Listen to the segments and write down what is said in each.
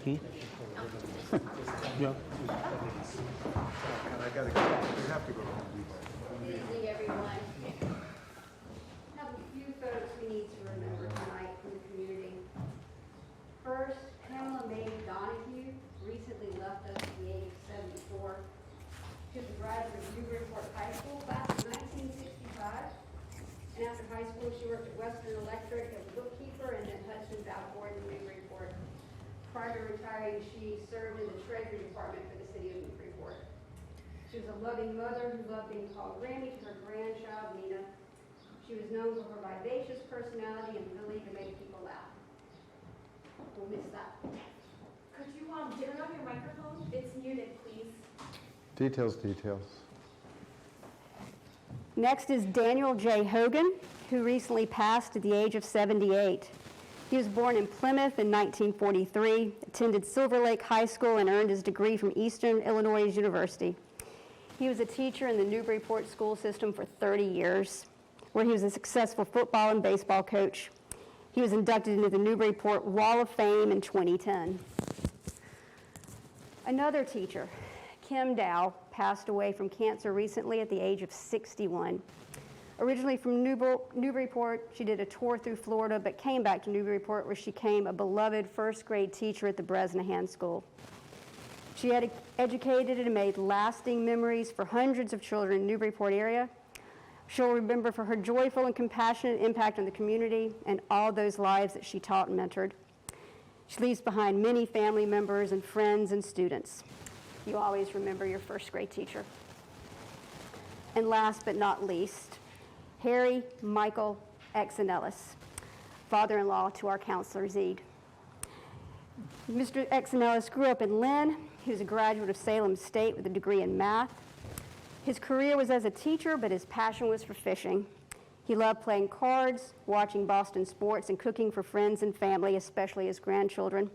Yeah. I gotta go. We have to go to Home Depot. Good evening, everyone. I have a few folks we need to remember tonight from the community. First, Pamela Mae Donahue recently left us at the age of 74. She was a graduate of Newburyport High School class of 1965. And after high school, she worked at Western Electric as a bookkeeper and at Hudson's Outboard in Newburyport. Prior to retiring, she served in the Treasury Department for the city of Newburyport. She was a loving mother who loved being called Granny to her grandchild, Nina. She was known for her vivacious personality and ability to make people laugh. We'll miss that. Could you turn off your microphone? It's muted, please. Details. Next is Daniel J. Hogan, who recently passed at the age of 78. He was born in Plymouth in 1943, attended Silver Lake High School, and earned his degree from Eastern Illinois University. He was a teacher in the Newburyport school system for 30 years, where he was a successful football and baseball coach. He was inducted into the Newburyport Wall of Fame in 2010. Another teacher, Kim Dow, passed away from cancer recently at the age of 61. Originally from Newburyport, she did a tour through Florida, but came back to Newburyport, where she became a beloved first-grade teacher at the Bresnahan School. She had educated and made lasting memories for hundreds of children in the Newburyport area. She'll remember for her joyful and compassionate impact on the community and all those lives that she taught and mentored. She leaves behind many family members and friends and students. You always remember your first-grade teacher. And last but not least, Harry Michael Exonellis, father-in-law to our counselor Zeed. Mr. Exonellis grew up in Lynn. He was a graduate of Salem State with a degree in math. His career was as a teacher, but his passion was for fishing. He loved playing cards, watching Boston sports, and cooking for friends and family, especially his grandchildren,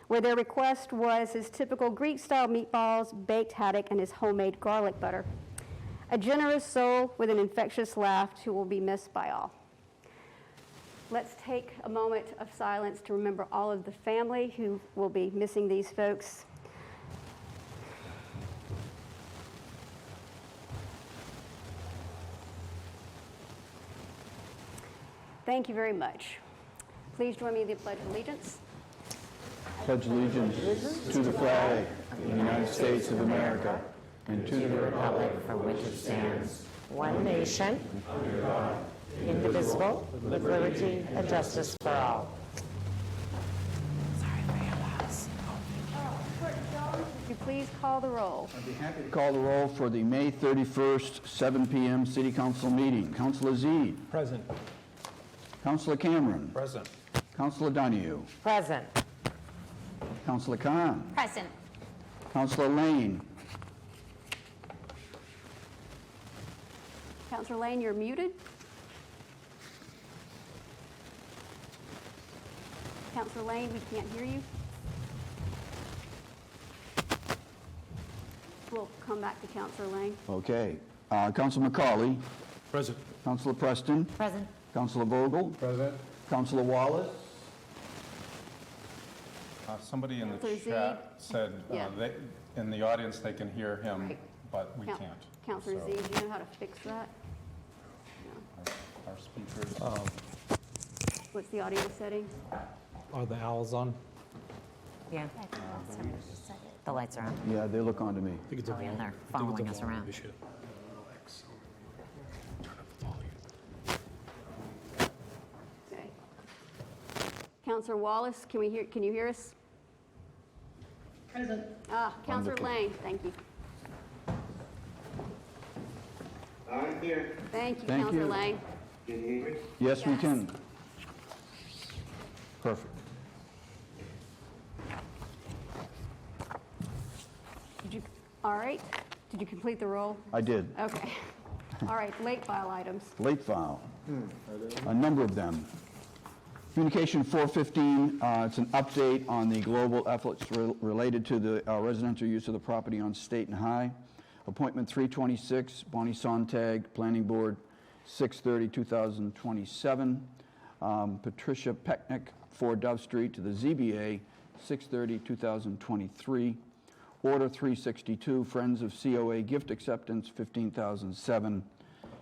where their request was his typical Greek-style meatballs, baked haddock, and his homemade garlic butter. A generous soul with an infectious laugh who will be missed by all. Let's take a moment of silence to remember all of the family who will be missing these folks. Thank you very much. Please join me in the Pledge of Allegiance. Pledge allegiance to the flag of the United States of America and to the republic for which it stands, one nation, indivisible, with liberty and justice for all. Sorry for your loss. Clerk Jones, would you please call the roll? I'd be happy to call the roll for the May 31st, 7 p.m. City Council meeting. Councilor Zeed. Present. Councilor Cameron. Present. Councilor Donahue. Present. Councilor Khan. Present. Councilor Lane. Councilor Lane, you're muted. Councilor Lane, we can't hear you. We'll come back to Councilor Lane. Okay. Councilor McCauley. Present. Councilor Preston. Present. Councilor Vogel. President? Councilor Wallace. Somebody in the Counselor chat said Yeah. in the audience they can hear him, Right. but we Coun- can't. Councilor So Z, do you know how to fix that? Our speakers. What's the audio setting? Are the owls on? Yeah. The lights are on. Yeah, they look on to me. I think it's a Oh, yeah, volume. they're I think it's a following us volume around. issue. Okay. Councilor Wallace, can you hear us? Present. Councilor Wonderful. Lane, thank you. I'm here. Thank you, Thank Councilor you. Lane. Can you hear me? Yes, we Yes. can. Perfect. All right. Did you complete the roll? I did. Okay. All right, late file items. Late file. A number of them. Communication 415, it's an update on the global efforts related to the residential use of the property on State and High. Appointment 326, Bonnie Sontag, Planning Board, 6/30/2027. Patricia Pecknick, 4 Dove Street, to the ZBA, 6/30/2023. Order 362, Friends of COA Gift Acceptance, $15,007.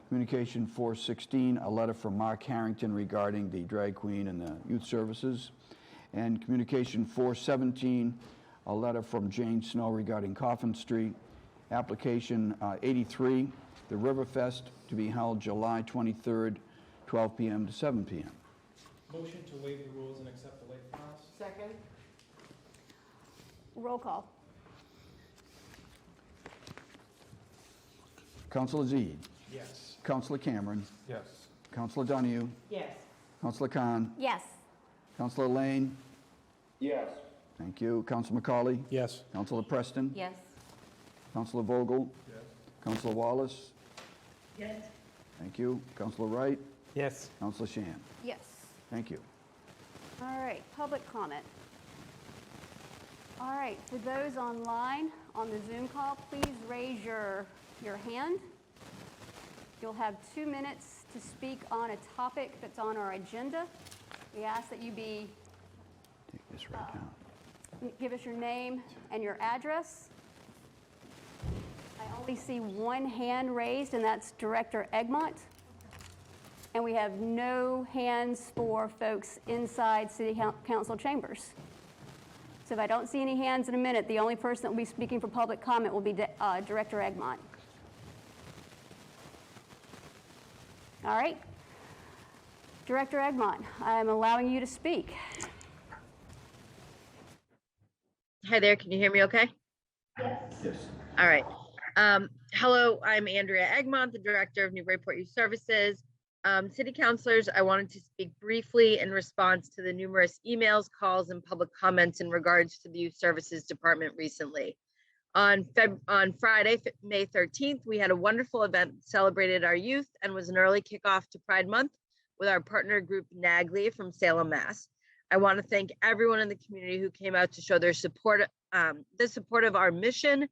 Communication 416, a letter from Mark Harrington regarding the drag queen and the youth services. And communication 417, a letter from Jane Snow regarding Coffin Street. Application 83, the Riverfest to be held July 23rd, 12 p.m. to 7 p.m. Motion to waive the rules and accept the late files? Second. Roll call. Councilor Zede. Yes. Councilor Cameron. Yes. Councilor Donahue. Yes. Councilor Khan. Yes. Councilor Lane. Yes. Thank you. Councilor McCauley. Yes. Councilor Preston. Yes. Councilor Vogel. Yes. Councilor Wallace. Yes. Thank you. Councilor Wright. Yes. Councilor Shan. Yes. Thank you. All right, public comment. All right, for those online on the Zoom call, please raise your hand. You'll have 2 minutes to speak on a topic that's on our agenda. We ask that you Take this right down. give us your name and your address. I only see one hand raised, and that's Director Egmont. And we have no hands for folks inside City Council chambers. So if I don't see any hands in a minute, the only person that will be speaking for public comment will be Director Egmont. All right. Director Egmont, I'm allowing you to speak. Hi there, can you hear me okay? Yes. All right. Hello, I'm Andrea Egmont, the Director of Newburyport Youth Services. City councilors, I wanted to speak briefly in response to the numerous emails, calls, and public comments in regards to the Youth Services Department recently. On Friday, May 13th, we had a wonderful event that celebrated our youth and was an early kickoff to Pride Month with our partner group NAGLI from Salem, Mass. I want to thank everyone in the community who came out to show their support, the support of our mission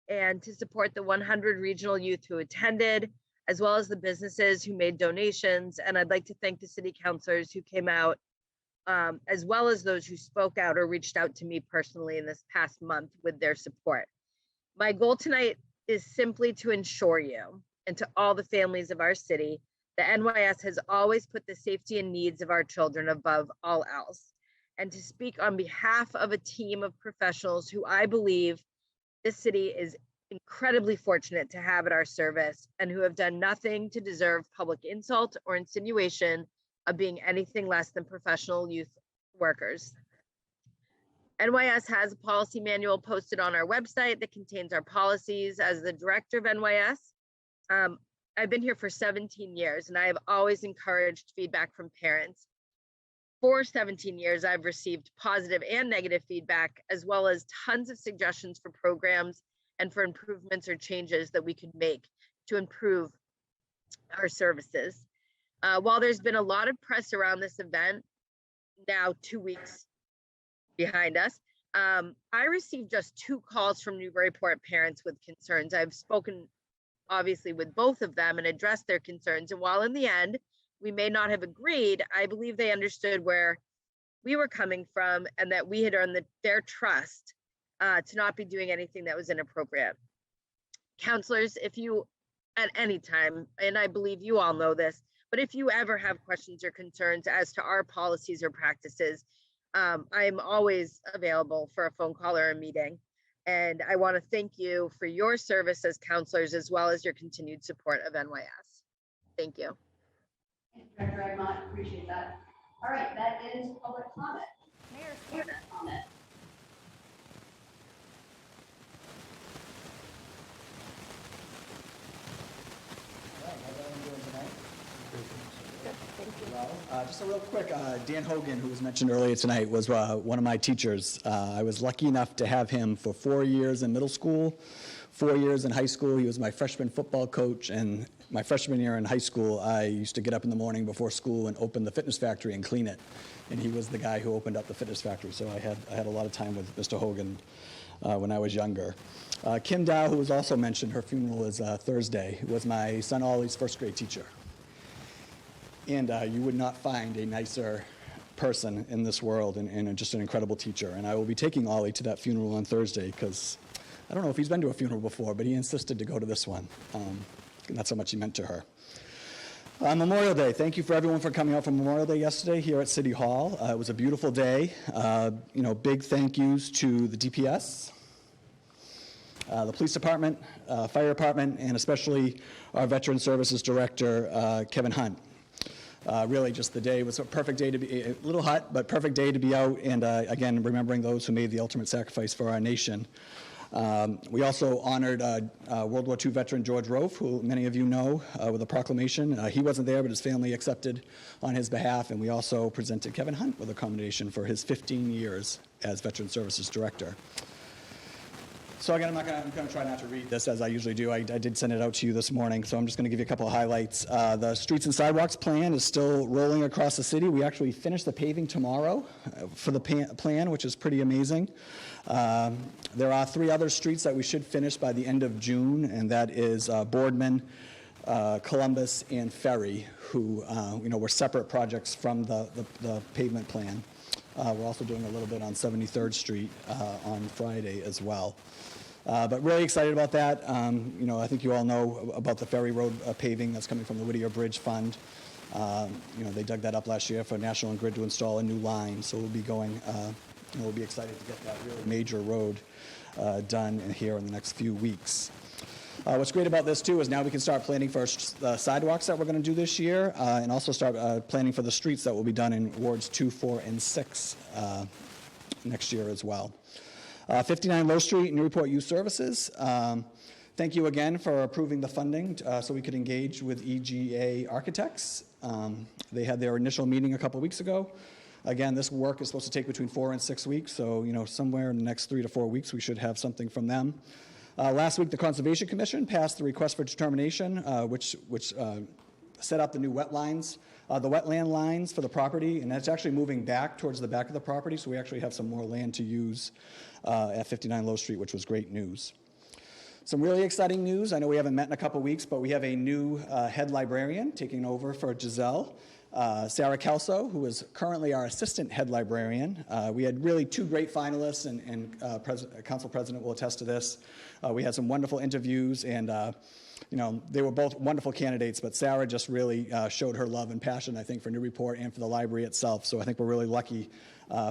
and to support the 100 regional youth who attended, as well as the businesses who made donations. And I'd like to thank the city councilors who came out, as well as those who spoke out or reached out to me personally in this past month with their support. My goal tonight is simply to ensure you and to all the families of our city that NYS has always put the safety and needs of our children above all else, and to speak on behalf of a team of professionals who I believe this city is incredibly fortunate to have at our service and who have done nothing to deserve public insult or insinuation of being anything less than professional youth workers. NYS has a policy manual posted on our website that contains our policies. As the director of NYS, I've been here for 17 years and I have always encouraged feedback from parents. For 17 years, I've received positive and negative feedback, as well as tons of suggestions for programs and for improvements or changes that we could make to improve our services. While there's been a lot of press around this event, now 2 weeks behind us, I received just 2 calls from Newburyport parents with concerns. I've spoken obviously with both of them and addressed their concerns. And while in the end, we may not have agreed, I believe they understood where we were coming from and that we had earned their trust to not be doing anything that was inappropriate. Counselors, if you at any time, and I believe you all know this, but if you ever have questions or concerns as to our policies or practices, I'm always available for a phone call or a meeting. And I want to thank you for your service as counselors, as well as your continued support of NYS. Thank you. Director Egmont, appreciate that. All right, that ends public comment. Mayor's comment. Just a real quick, Dan Hogan, who was mentioned earlier tonight, was one of my teachers. I was lucky enough to have him for 4 years in middle school, 4 years in high school. He was my freshman football coach, and my freshman year in high school, I used to get up in the morning before school and open the fitness factory and clean it. And he was the guy who opened up the fitness factory, so I had a lot of time with Mr. Hogan when I was younger. Kim Dow, who was also mentioned, her funeral is Thursday, was my son Ollie's first grade teacher. And you would not find a nicer person in this world and just an incredible teacher. And I will be taking Ollie to that funeral on Thursday because I don't know if he's been to a funeral before, but he insisted to go to this one. That's how much he meant to her. Memorial Day. Thank you for everyone for coming out for Memorial Day yesterday here at City Hall. It was a beautiful day. Big thank yous to the DPS, the police department, fire department, and especially our Veteran Services Director, Kevin Hunt. Really, just the day was a perfect day to be, a little hot, but perfect day to be out and, again, remembering those who made the ultimate sacrifice for our nation. We also honored World War II veteran George Rofe, who many of you know, with a proclamation. He wasn't there, but his family accepted on his behalf, and we also presented Kevin Hunt with a commendation for his 15 years as Veteran Services Director. So again, I'm going to try not to read this as I usually do. I did send it out to you this morning, so I'm just going to give you a couple of highlights. The Streets and Sidewalks plan is still rolling across the city. We actually finished the paving tomorrow for the plan, which is pretty amazing. There are 3 other streets that we should finish by the end of June, and that is Boardman, Columbus, and Ferry, who were separate projects from the pavement plan. We're also doing a little bit on 73rd Street on Friday as well. But really excited about that. I think you all know about the Ferry Road paving that's coming from the Whittier Bridge Fund. They dug that up last year for National Grid to install a new line, so we'll be going, we'll be excited to get that really major road done here in the next few weeks. What's great about this, too, is now we can start planning for the sidewalks that we're going to do this year and also start planning for the streets that will be done in wards 2, 4, and 6 next year as well. 59 Low Street, Newburyport Youth Services. Thank you again for approving the funding so we could engage with EGA Architects. They had their initial meeting a couple weeks ago. Again, this work is supposed to take between 4 and 6 weeks, so somewhere in the next 3 to 4 weeks we should have something from them. Last week, the Conservation Commission passed the request for determination, which set up the new wetlands, the wetland lines for the property, and that's actually moving back towards the back of the property, so we actually have some more land to use at 59 Low Street, which was great news. Some really exciting news. I know we haven't met in a couple weeks, but we have a new head librarian taking over for Giselle. Sarah Kelso, who is currently our assistant head librarian. We had really 2 great finalists, and Council President will attest to this. We had some wonderful interviews, and they were both wonderful candidates, but Sarah just really showed her love and passion, I think, for Newburyport and for the library itself. So I think we're really lucky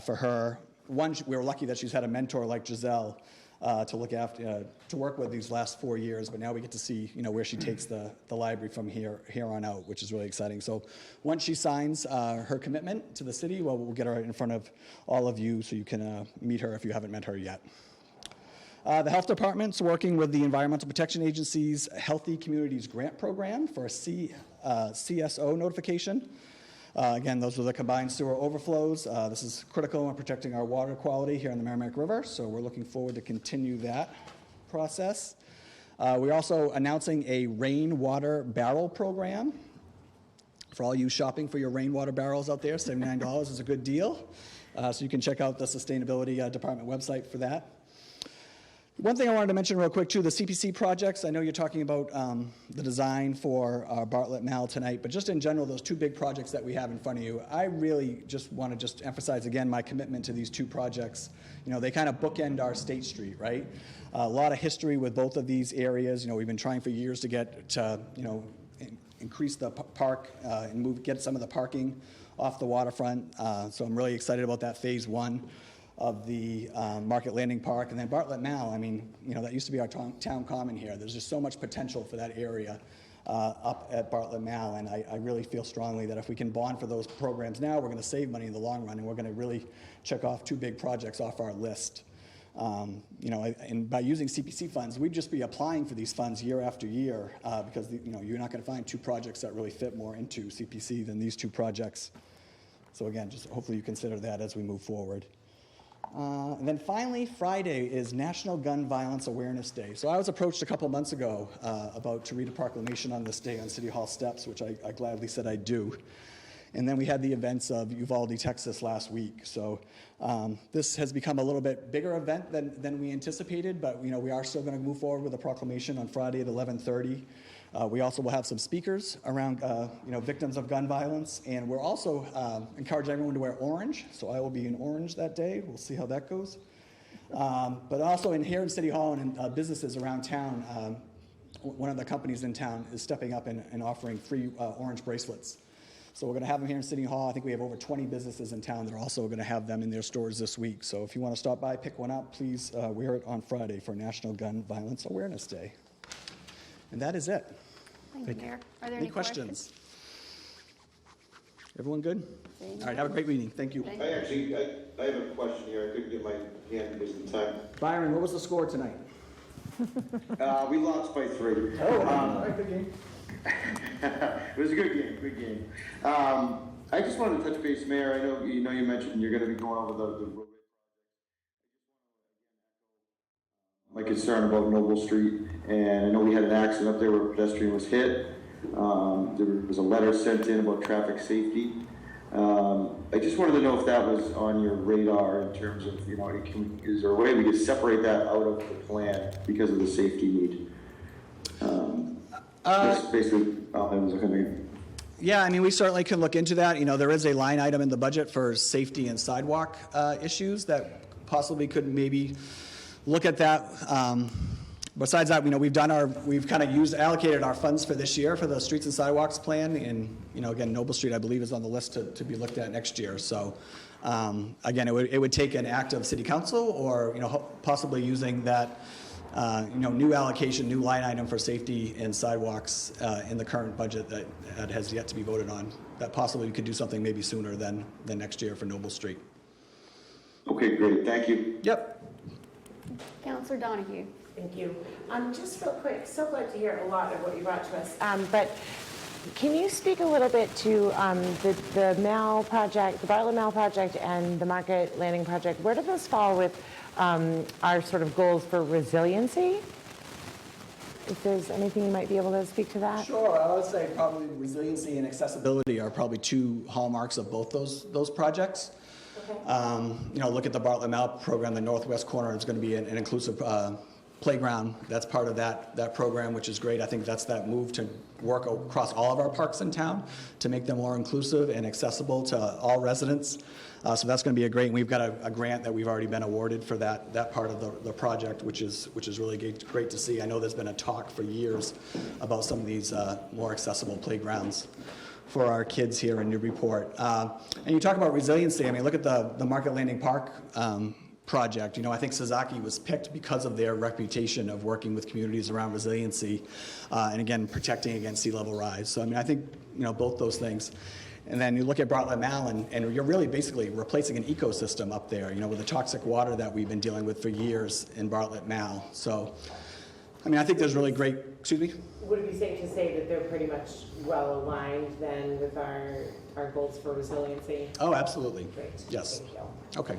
for her. One, we were lucky that she's had a mentor like Giselle to look after, to work with these last 4 years, but now we get to see, where she takes the library from here on out, which is really exciting. So once she signs her commitment to the city, well, we'll get her in front of all of you so you can meet her if you haven't met her yet. The health department's working with the Environmental Protection Agency's Healthy Communities Grant Program for a CSO notification. Again, those are the combined sewer overflows. This is critical in protecting our water quality here in the Merrimack River, so we're looking forward to continue that process. We're also announcing a rainwater barrel program. For all you shopping for your rainwater barrels out there, $79 is a good deal. So you can check out the Sustainability Department website for that. One thing I wanted to mention real quick, too, the CPC projects. I know you're talking about the design for Bartlett Mall tonight, but just in general, those 2 big projects that we have in front of you, I really just want to emphasize again my commitment to these 2 projects. They kind of bookend our State Street, right? A lot of history with both of these areas. We've been trying for years to get to, increase the park and get some of the parking off the waterfront. So I'm really excited about that phase 1. Of the Market Landing Park, and then Bartlett Mall. I mean, that used to be our town common here. There's just so much potential for that area up at Bartlett Mall, and I really feel strongly that if we can bond for those programs now, we're going to save money in the long run, and we're going to really check off 2 big projects off our list. And by using CPC funds, we'd just be applying for these funds year after year because you're not going to find 2 projects that really fit more into CPC than these 2 projects. So again, just hopefully you consider that as we move forward. And then finally, Friday is National Gun Violence Awareness Day. So I was approached a couple months ago to read a proclamation on this day on City Hall steps, which I gladly said I'd do. And then we had the events of Uvalde, Texas last week. So this has become a little bit bigger event than we anticipated, but we are still going to move forward with a proclamation on Friday at 11:30. We also will have some speakers around, victims of gun violence, and we're also encourage everyone to wear orange. So I will be in orange that day. We'll see how that goes. But also here in City Hall and in businesses around town, one of the companies in town is stepping up and offering free orange bracelets. So we're going to have them here in City Hall. I think we have over 20 businesses in town that are also going to have them in their stores this week. So if you want to stop by, pick one up, please wear it on Friday for National Gun Violence Awareness Day. And that is it. Thank you, Mayor. Are there Any any questions? Everyone good? All right, have a great meeting. Thank you. I actually, I have a question here. I couldn't get my hand this in time. Byron, what was the score tonight? We lost by 3. Good game. It was a good game. I just wanted to touch base, Mayor. I know you mentioned you're going to be going over the road. My concern about Noble Street, and I know we had an accident up there where a pedestrian was hit. There was a letter sent in about traffic safety. I just wanted to know if that was on your radar in terms of, is there a way we could separate that out of the plan because of the safety need? That's basically all I was looking at. Yeah, I mean, we certainly can look into that. There is a line item in the budget for safety and sidewalk issues that possibly could maybe look at that. Besides that, we've kind of allocated our funds for this year for the streets and sidewalks plan, and again, Noble Street I believe is on the list to be looked at next year. So again, it would take an act of City Council, or possibly using that new allocation, new line item for safety and sidewalks in the current budget that has yet to be voted on. That possibly we could do something maybe sooner than next year for Noble Street. Okay, great. Thank you. Yep. Counselor Donahue. Thank you. Just real quick, so glad to hear a lot of what you brought to us. But can you speak a little bit to the Mall project, the Bartlett Mall project, and the Market Landing project? Where do those fall with our sort of goals for resiliency? If there's anything you might be able to speak to that? Sure. I would say probably resiliency and accessibility are probably two hallmarks of both those projects. Okay. Look at the Bartlett Mall program. The northwest corner is going to be an inclusive playground. That's part of that program, which is great. I think that's that move to work across all of our parks in town to make them more inclusive and accessible to all residents. So that's going to be great. And we've got a grant that we've already been awarded for that part of the project, which is really great to see. I know there's been a talk for years about some of these more accessible playgrounds for our kids here in Newburyport. And you talk about resiliency. I mean, look at the Market Landing Park project. I think Sasaki was picked because of their reputation of working with communities around resiliency and again, protecting against sea level rise. So, I mean, I think, both those things. And then you look at Bartlett Mall, and you're really basically replacing an ecosystem up there, with the toxic water that we've been dealing with for years in Bartlett Mall. So, I mean, I think there's really great, excuse me? Would it be safe to say that they're pretty much well aligned then with our goals for resiliency? Oh, absolutely. Great. Yes. Thank you. Okay.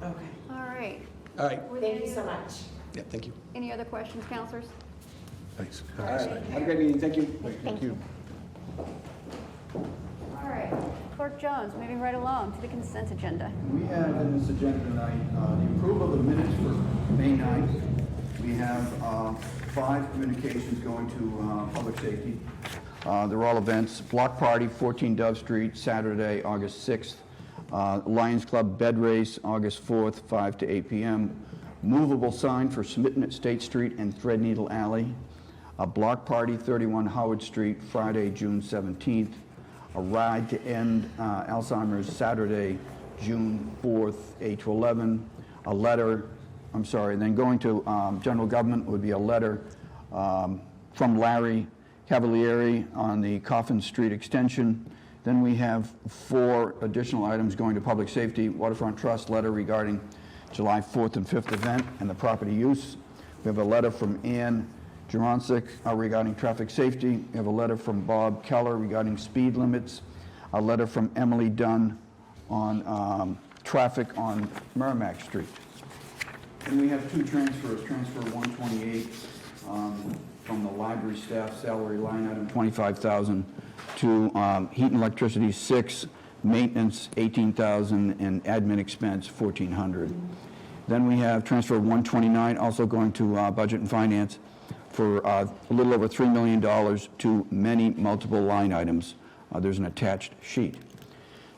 Okay. All right. All right. Thank you so much. Yeah, thank you. Any other questions, counselors? Thanks. All right. Have a great meeting. Thank you. Thank you. All right. Clerk Jones, moving right along to the consent agenda. We have in this agenda tonight the approval of the minutes for May 9th. We have 5 communications going to public safety. They're all events. Block Party, 14 Dove Street, Saturday, August 6th. Lions Club Bed Race, August 4th, 5 to 8 p.m. Movable sign for Smitten at State Street and Threadneedle Alley. A block party, 31 Howard Street, Friday, June 17th. A ride to end Alzheimer's, Saturday, June 4th, 8 to 11. A letter, then going to general government would be a letter from Larry Cavalieri on the Coffin Street extension. Then we have 4 additional items going to public safety. Waterfront Trust letter regarding July 4th and 5th event and the property use. We have a letter from Ann Juronsic regarding traffic safety. We have a letter from Bob Keller regarding speed limits. A letter from Emily Dunn on traffic on Merrimack Street. And we have 2 transfers. Transfer 128 from the library staff salary line item, $25,000, to heat and electricity 6, maintenance 18,000, and admin expense 1,400. Then we have transfer 129 also going to budget and finance for a little over $3 million to many multiple line items. There's an attached sheet.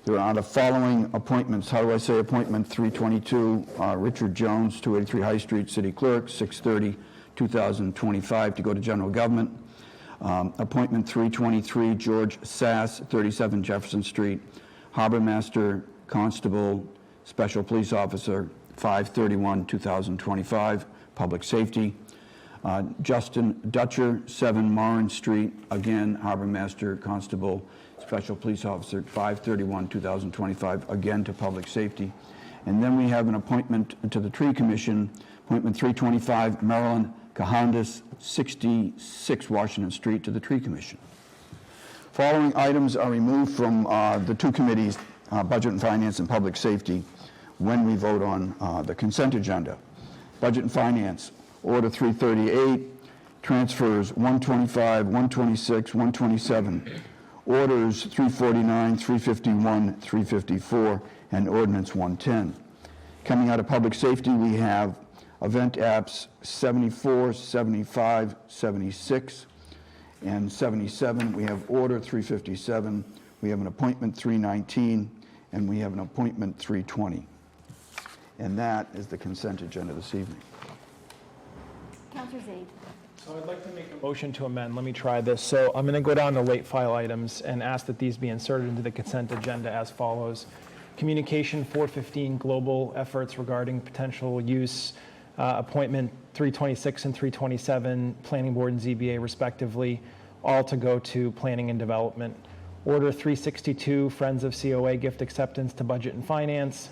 There are the following appointments. How do I say appointment? 322, Richard Jones, 283 High Street, City Clerk, 6/30/2025, to go to General Government. Appointment 323, George Sass, 37 Jefferson Street, Harbor Master, Constable, Special Police Officer, 5/31/2025, Public Safety. Justin Dutcher, 7 Moran Street, again, Harbor Master, Constable, Special Police Officer, 5/31/2025, again to Public Safety. And then we have an appointment to the Tree Commission, appointment 325, Marilyn Cahandas, 66 Washington Street, to the Tree Commission. Following items are removed from the two committees, Budget and Finance and Public Safety, when we vote on the consent agenda. Budget and Finance, Order 338, transfers 125, 126, 127, Orders 349, 351, 354, and Ordinance 110. Coming out of Public Safety, we have Event Apps 74, 75, 76, and 77. We have Order 357, we have an Appointment 319, and we have an Appointment 320. And that is the consent agenda this evening. Counselor Zade. So I'd like to make a motion to amend. Let me try this. So I'm going to go down to late file items and ask that these be inserted into the consent agenda as follows. Communication 415, global efforts regarding potential use, appointment 326 and 327, Planning Board and ZBA respectively, all to go to Planning and Development. Order 362, Friends of COA gift acceptance to Budget and Finance.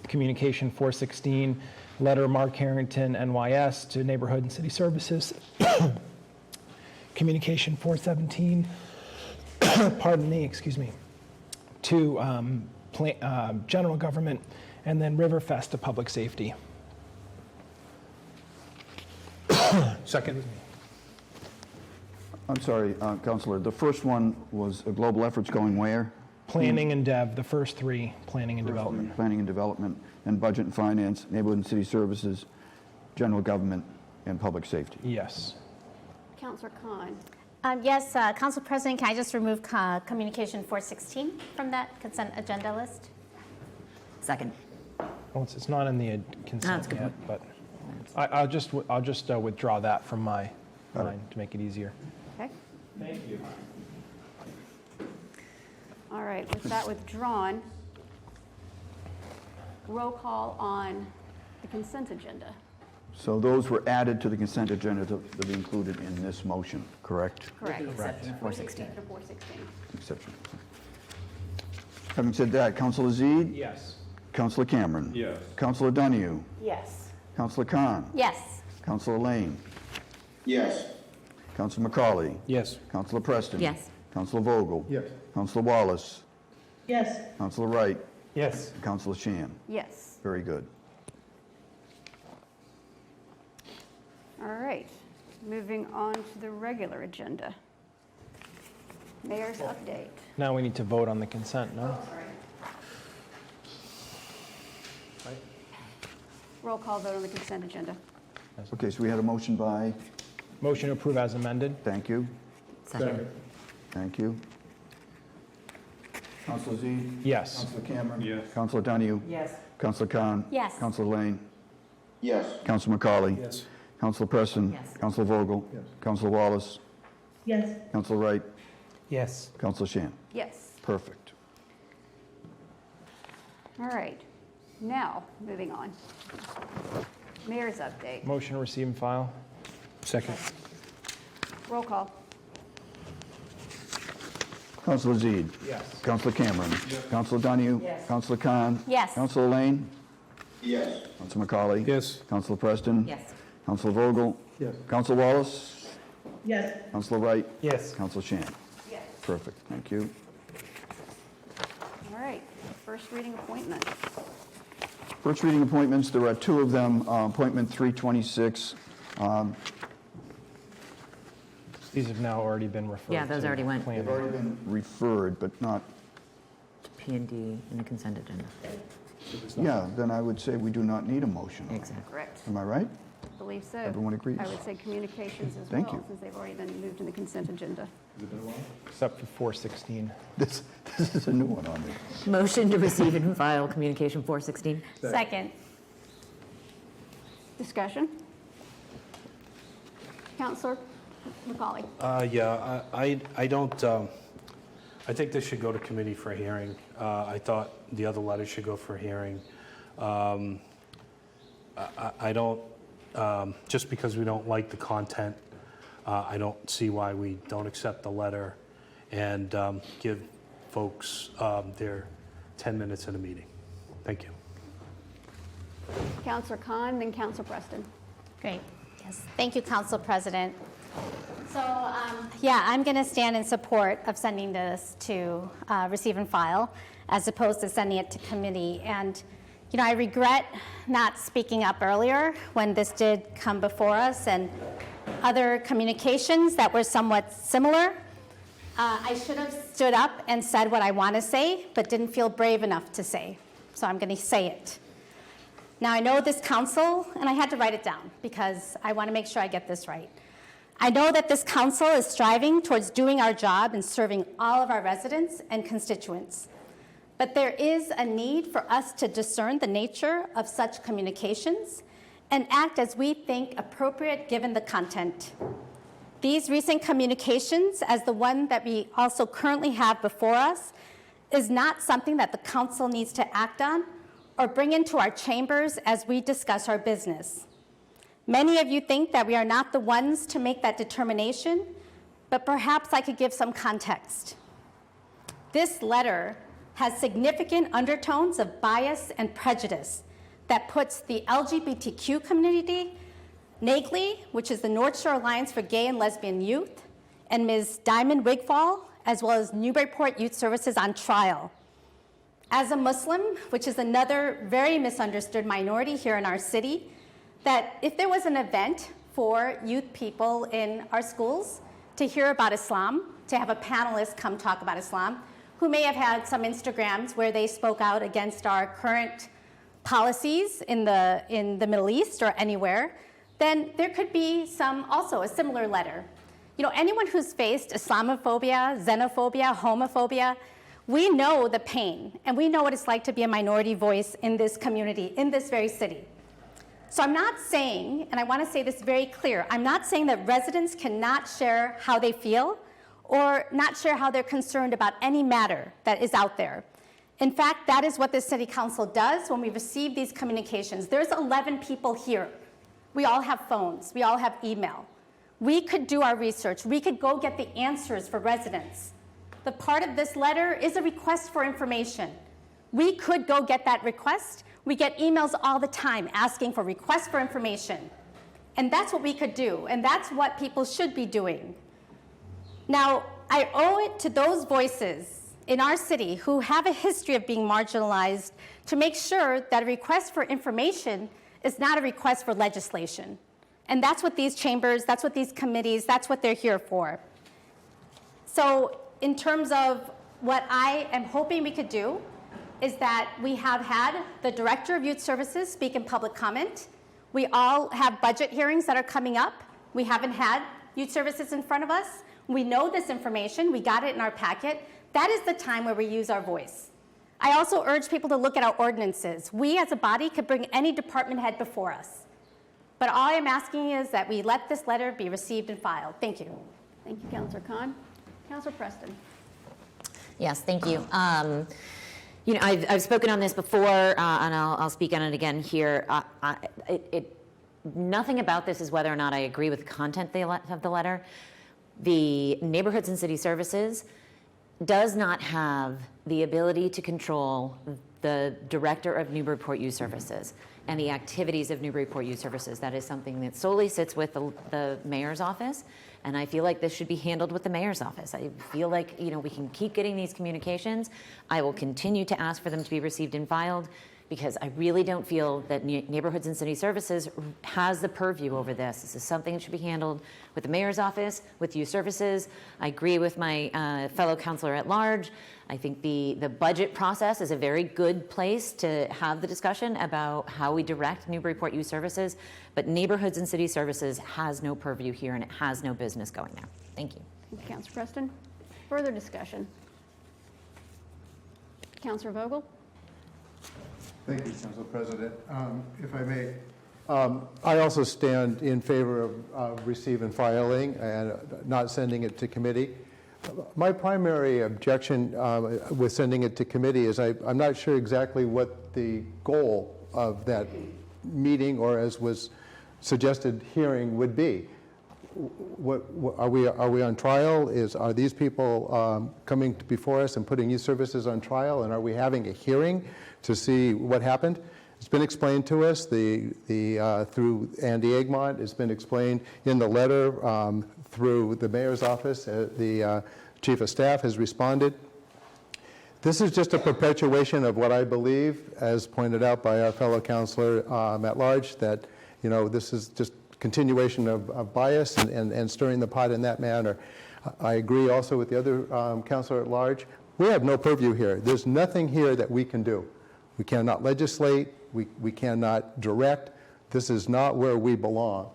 Communication 416, letter Mark Harrington, NYS, to Neighborhood and City Services. Communication 417, pardon me, excuse me, to General Government, and then Riverfest to Public Safety. Second. I'm sorry, Counselor, the first one was global efforts going where? Planning and Dev, the first three, Planning and Development. Planning and Development, and Budget and Finance, Neighborhood and City Services, General Government, and Public Safety. Yes. Counselor Khan. Yes, Council President, can I just remove Communication 416 from that consent agenda list? Second. Well, it's not in the consent good yet, but I'll just withdraw that from my line to make it easier. Okay. Thank you. All right, with that withdrawn, roll call on the consent agenda. So those were added to the consent agenda to be included in this motion, correct? Correct. Exception of 416. Exception of 416. Exception. Having said that, Councilor Zede? Yes. Councilor Cameron? Yes. Councilor Donahue? Yes. Councilor Khan? Yes. Councilor Lane? Yes. Councilor McCauley? Yes. Councilor Preston? Yes. Councilor Vogel? Yes. Councilor Wallace? Yes. Councilor Wright? Yes. Councilor Shan? Yes. Very good. All right, moving on to the regular agenda. Mayor's update. Now we need to vote on the consent, no? Sorry. Roll call vote on the consent agenda. Okay, so we had a motion by, Motion to approve as amended? thank you, Second. thank you. Councilor Zede? Yes. Councilor Cameron? Yes. Councilor Donahue? Yes. Councilor Khan? Yes. Councilor Lane? Yes. Councilor McCauley? Yes. Councilor Preston? Yes. Councilor Vogel? Yes. Councilor Wallace? Yes. Councilor Wright? Yes. Councilor Shan? Yes. Perfect. All right, now, moving on. Mayor's update. Motion to receive and file? Second. Roll call. Councilor Zede? Yes. Councilor Cameron? Councilor Donahue? Yes. Councilor Khan? Yes. Councilor Lane? Yes. Councilor McCauley? Yes. Councilor Preston? Yes. Councilor Vogel? Yes. Councilor Wallace? Yes. Councilor Wright? Yes. Councilor Shan? Yes. Perfect, thank you. All right, first reading appointments. First reading appointments, there are two of them. Appointment 326. These have now already been referred to. Yeah, those already went. planning. They've already been referred, but not, P and D in the consent agenda. yeah, then I would say we do not need a motion. Exactly. Correct. Am I right? believe so. Everyone agrees? I would say communications as Thank well, you. since they've already been moved in the consent agenda. Except for 416. This is a new one on me. Motion to receive and file communication 416. Second. Discussion? Counselor McCauley? Yeah, I don't, I think this should go to committee for hearing. I thought the other letter should go for hearing. I don't, just because we don't like the content, I don't see why we don't accept the letter and give folks their 10 minutes in a meeting. Thank you. Counselor Khan, then Counselor Preston. Great. Yes. Thank you, Council President. So, yeah, I'm going to stand in support of sending this to receive and file as opposed to sending it to committee. And, you know, I regret not speaking up earlier when this did come before us and other communications that were somewhat similar. I should have stood up and said what I want to say, but didn't feel brave enough to say. So I'm going to say it. Now, I know this council, and I had to write it down because I want to make sure I get this right. I know that this council is striving towards doing our job and serving all of our residents and constituents. But there is a need for us to discern the nature of such communications and act as we think appropriate given the content. These recent communications, as the one that we also currently have before us, is not something that the council needs to act on or bring into our chambers as we discuss our business. Many of you think that we are not the ones to make that determination, but perhaps I could give some context. This letter has significant undertones of bias and prejudice that puts the LGBTQ community, NAGLY, which is the North Shore Alliance for Gay and Lesbian Youth, and Ms. Diamond Wigfall, as well as Newburyport Youth Services on trial. As a Muslim, which is another very misunderstood minority here in our city, that if there was an event for youth people in our schools to hear about Islam, to have a panelist come talk about Islam, who may have had some Instagrams where they spoke out against our current policies in the Middle East or anywhere, then there could be also a similar letter. You know, anyone who's faced Islamophobia, xenophobia, homophobia, we know the pain, and we know what it's like to be a minority voice in this community, in this very city. So I'm not saying, and I want to say this very clear, I'm not saying that residents cannot share how they feel or not share how they're concerned about any matter that is out there. In fact, that is what the City Council does when we receive these communications. There's 11 people here. We all have phones. We all have email. We could do our research. We could go get the answers for residents. The part of this letter is a request for information. We could go get that request. We get emails all the time asking for requests for information. And that's what we could do, and that's what people should be doing. Now, I owe it to those voices in our city who have a history of being marginalized to make sure that a request for information is not a request for legislation. And that's what these chambers, that's what these committees, that's what they're here for. So in terms of what I am hoping we could do is that we have had the Director of Youth Services speak in public comment. We all have budget hearings that are coming up. We haven't had Youth Services in front of us. We know this information. We got it in our packet. That is the time where we use our voice. I also urge people to look at our ordinances. We as a body could bring any department head before us. But all I'm asking is that we let this letter be received and filed. Thank you. Thank you, Councilor Khan. Councilor Preston. Yes, thank you. You know, I've spoken on this before, and I'll speak on it again here. Nothing about this is whether or not I agree with the content of the letter. The Neighborhoods and City Services does not have the ability to control the Director of Newburyport Youth Services and the activities of Newburyport Youth Services. That is something that solely sits with the mayor's office, and I feel like this should be handled with the mayor's office. I feel like, you know, we can keep getting these communications. I will continue to ask for them to be received and filed because I really don't feel that Neighborhoods and City Services has the purview over this. This is something that should be handled with the mayor's office, with youth services. I agree with my fellow councilor at large. I think the budget process is a very good place to have the discussion about how we we direct Newburyport Youth Services, but Neighborhoods and City Services has no purview here and it has no business going there. Thank you. Thank you, Councilor Preston. Further discussion? Councilor Vogel? Thank you, Council President. If I may, I also stand in favor of receive and filing and not sending it to committee. My primary objection with sending it to committee is I'm not sure exactly what the goal of that meeting, or as was suggested, hearing would be. What are we on trial? Are these people coming before us and putting youth services on trial? And are we having a hearing to see what happened? It's been explained to us through Andy Egmont. It's been explained in the letter through the mayor's office. The chief of staff has responded. This is just a perpetuation of what I believe, as pointed out by our fellow councilor at large, that this is just continuation of bias and stirring the pot in that manner. I agree also with the other councilor at large. We have no purview here. There's nothing here that we can do. We cannot legislate. We cannot direct. This is not where we belong.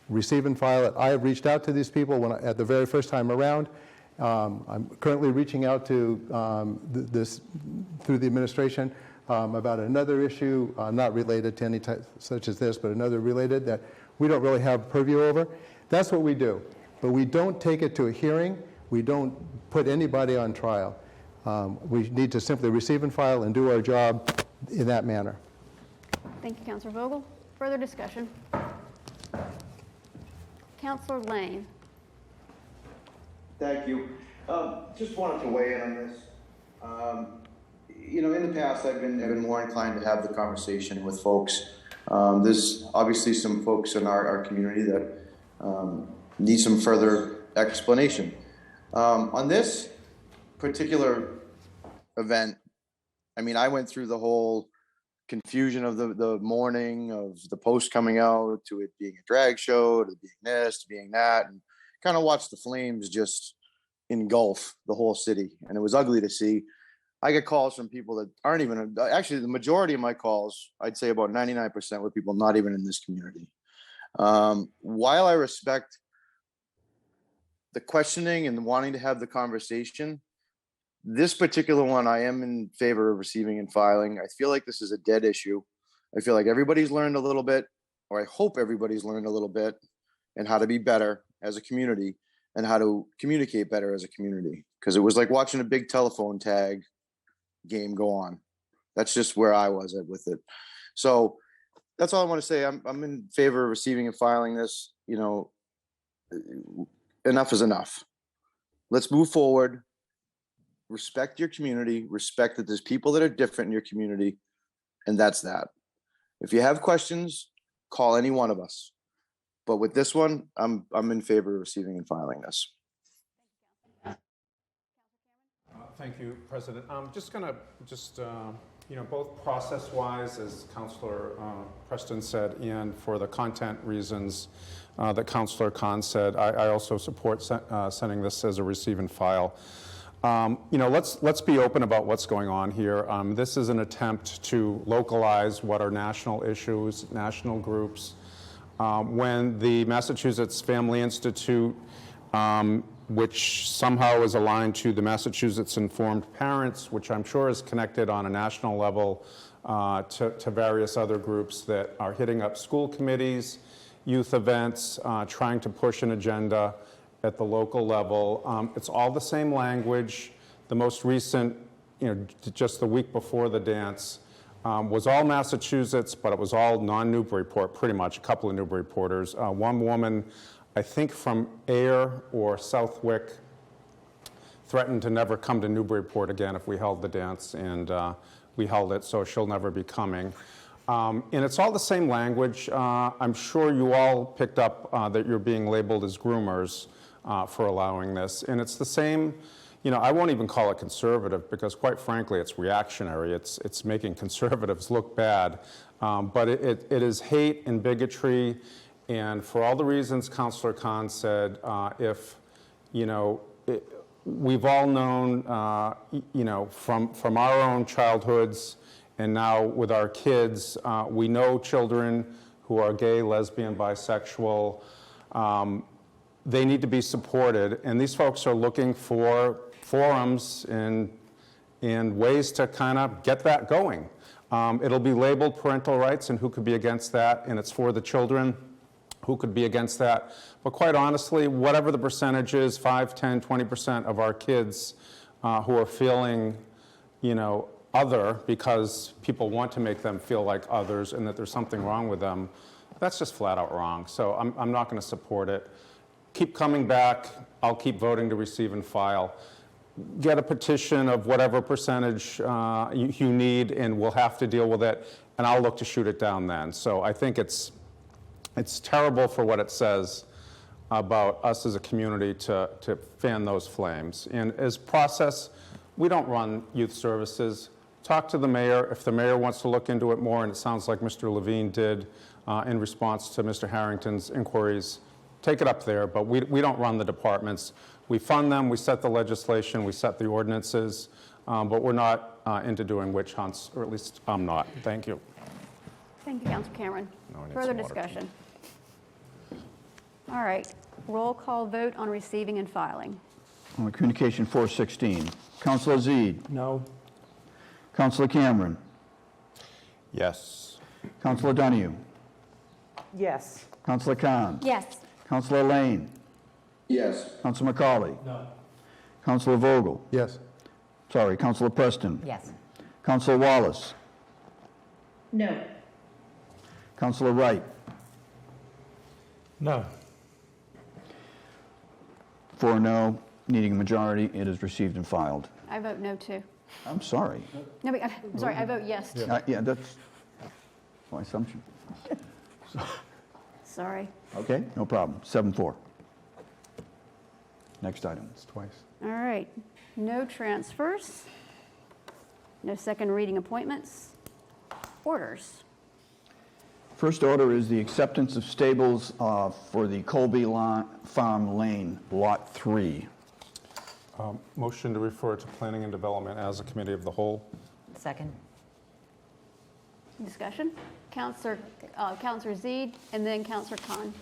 Receive and file it. I have reached out to these people at the very first time around. I'm currently reaching out to this through the administration about another issue, not related to any type such as this, but another related that we don't really have purview over. That's what we do. But we don't take it to a hearing. We don't put anybody on trial. We need to simply receive and file and do our job in that manner. Thank you, Councilor Vogel. Further discussion? Councilor Lane. Thank you. Just wanted to weigh in on this. In the past, I've been more inclined to have the conversation with folks. There's obviously some folks in our community that need some further explanation. On this particular event, I went through the whole confusion of the morning of the post coming out to it being a drag show, to being this, to being that, and kind of watched the flames just engulf the whole city. And it was ugly to see. I get calls from people that aren't even, actually the majority of my calls, I'd say about 99% were people not even in this community. While I respect the questioning and wanting to have the conversation, this particular one, I am in favor of receiving and filing. I feel like this is a dead issue. I feel like everybody's learned a little bit, or I hope everybody's learned a little bit, and how to be better as a community and how to communicate better as a community. Because it was like watching a big telephone tag game go on. That's just where I was at with it. So that's all I want to say. I'm in favor of receiving and filing this. Enough is enough. Let's move forward. Respect your community, respect that there's people that are different in your community, and that's that. If you have questions, call any one of us. But with this one, I'm in favor of receiving and filing this. Thank you, President. I'm just going to both process-wise, as Councilor Preston said, and for the content reasons that Councilor Khan said, I also support sending this as a receive and file. Let's be open about what's going on here. This is an attempt to localize what are national issues, national groups. When the Massachusetts Family Institute, which somehow is aligned to the Massachusetts Informed Parents, which I'm sure is connected on a national level to various other groups that are hitting up school committees, youth events, trying to push an agenda at the local level. It's all the same language. The most recent, just the week before the dance, was all Massachusetts, but it was all non-Newburyport, pretty much, a couple of Newburyporters. One woman, I think from Ayr or Southwick, threatened to never come to Newburyport again if we held the dance, and we held it, so she'll never be coming. And it's all the same language. I'm sure you all picked up that you're being labeled as groomers for allowing this. And it's the same, I won't even call it conservative because quite frankly, it's reactionary. It's making conservatives look bad. But it is hate and bigotry. And for all the reasons Councilor Khan said, we've all known, from our own childhoods And now with our kids, we know children who are gay, lesbian, bisexual, they need to be supported. And these folks are looking for forums and ways to kind of get that going. It'll be labeled parental rights, and who could be against that, and it's for the children. Who could be against that? But quite honestly, whatever the percentage is, 5, 10, 20% of our kids who are feeling, other because people want to make them feel like others and that there's something wrong with them, that's just flat out wrong. So I'm not going to support it. Keep coming back. I'll keep voting to receive and file. Get a petition of whatever percentage you need, and we'll have to deal with it, and I'll look to shoot it down then. So I think it's terrible for what it says about us as a community to fan those flames. And as process, we don't run youth services. Talk to the mayor. If the mayor wants to look into it more, and it sounds like Mr. Levine did in response to Mr. Harrington's inquiries, take it up there, but we don't run the departments. We fund them, we set the legislation, we set the ordinances, but we're not into doing witch hunts, or at least I'm not. Thank you. Thank you, Councilor Cameron. No, I need Further some water. discussion? All right, roll call vote on receiving and filing. On Communication 416, Councilor Zede. No. Councilor Cameron. Yes. Councilor Donahue. Yes. Councilor Khan. Yes. Councilor Lane. Yes. Councilor McCauley. No. Councilor Vogel. Yes. Sorry, Councilor Preston. Yes. Councilor Wallace. No. Councilor Wright. No. 4 no, needing a majority, it is received and filed. I vote no, too. I'm sorry. No, I'm sorry, I vote yes. Yeah, that's my assumption. Sorry. Okay, no problem. 7-4. Next item. It's twice. All right, no transfers, no second reading appointments, orders. First order is the acceptance of stables for the Colby Farm Lane, Lot 3. Motion to refer to Planning and Development as a committee of the whole. Second. Discussion? Counselor Zede, and then Counselor Khan.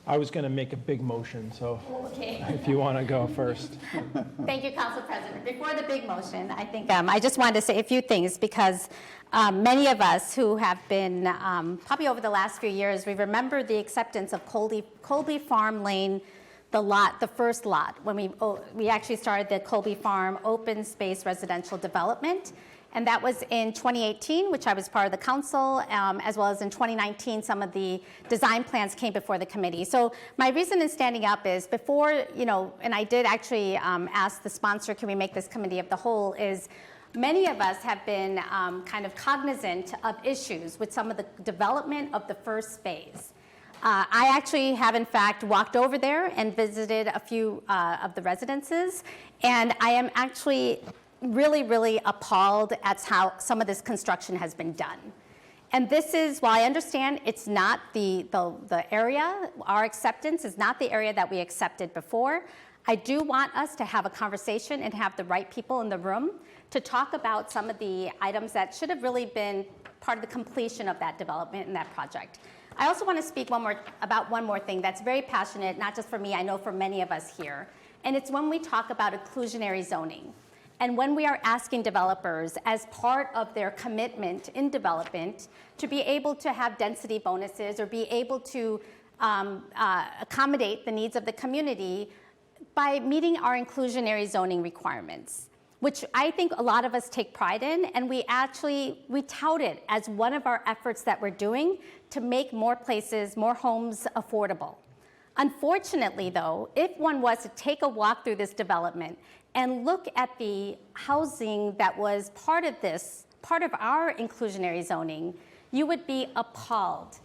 I was going to make a big motion, so Okay. if you want to go first. Thank you, Council President. Before the big motion, I think I just wanted to say a few things because many of us who have been, probably over the last few years, we remember the acceptance of Colby Farm Lane, the first lot, when we actually started the Colby Farm Open Space Residential Development. And that was in 2018, which I was part of the council, as well as in 2019, some of the design plans came before the committee. So my reason in standing up is before, and I did actually ask the sponsor, can we make this committee of the whole, is many of us have been kind of cognizant of issues with some of the development of the first phase. I actually have, in fact, walked over there and visited a few of the residences, and I am actually really, really appalled at how some of this construction has been done. And this is, while I understand it's not the area, our acceptance is not the area that we accepted before, I do want us to have a conversation and have the right people in the room to talk about some of the items that should have really been part of the completion of that development and that project. I also want to speak about one more thing that's very passionate, not just for me, I know for many of us here, and it's when we talk about inclusionary zoning. And when we are asking developers, as part of their commitment in development, to be able to have density bonuses or be able to accommodate the needs of the community by meeting our inclusionary zoning requirements, which I think a lot of us take pride in, and we tout it as one of our efforts that we're doing to make more places, more homes affordable. Unfortunately, though, if one was to take a walk through this development and look at the housing that was part of our inclusionary zoning, you would be appalled.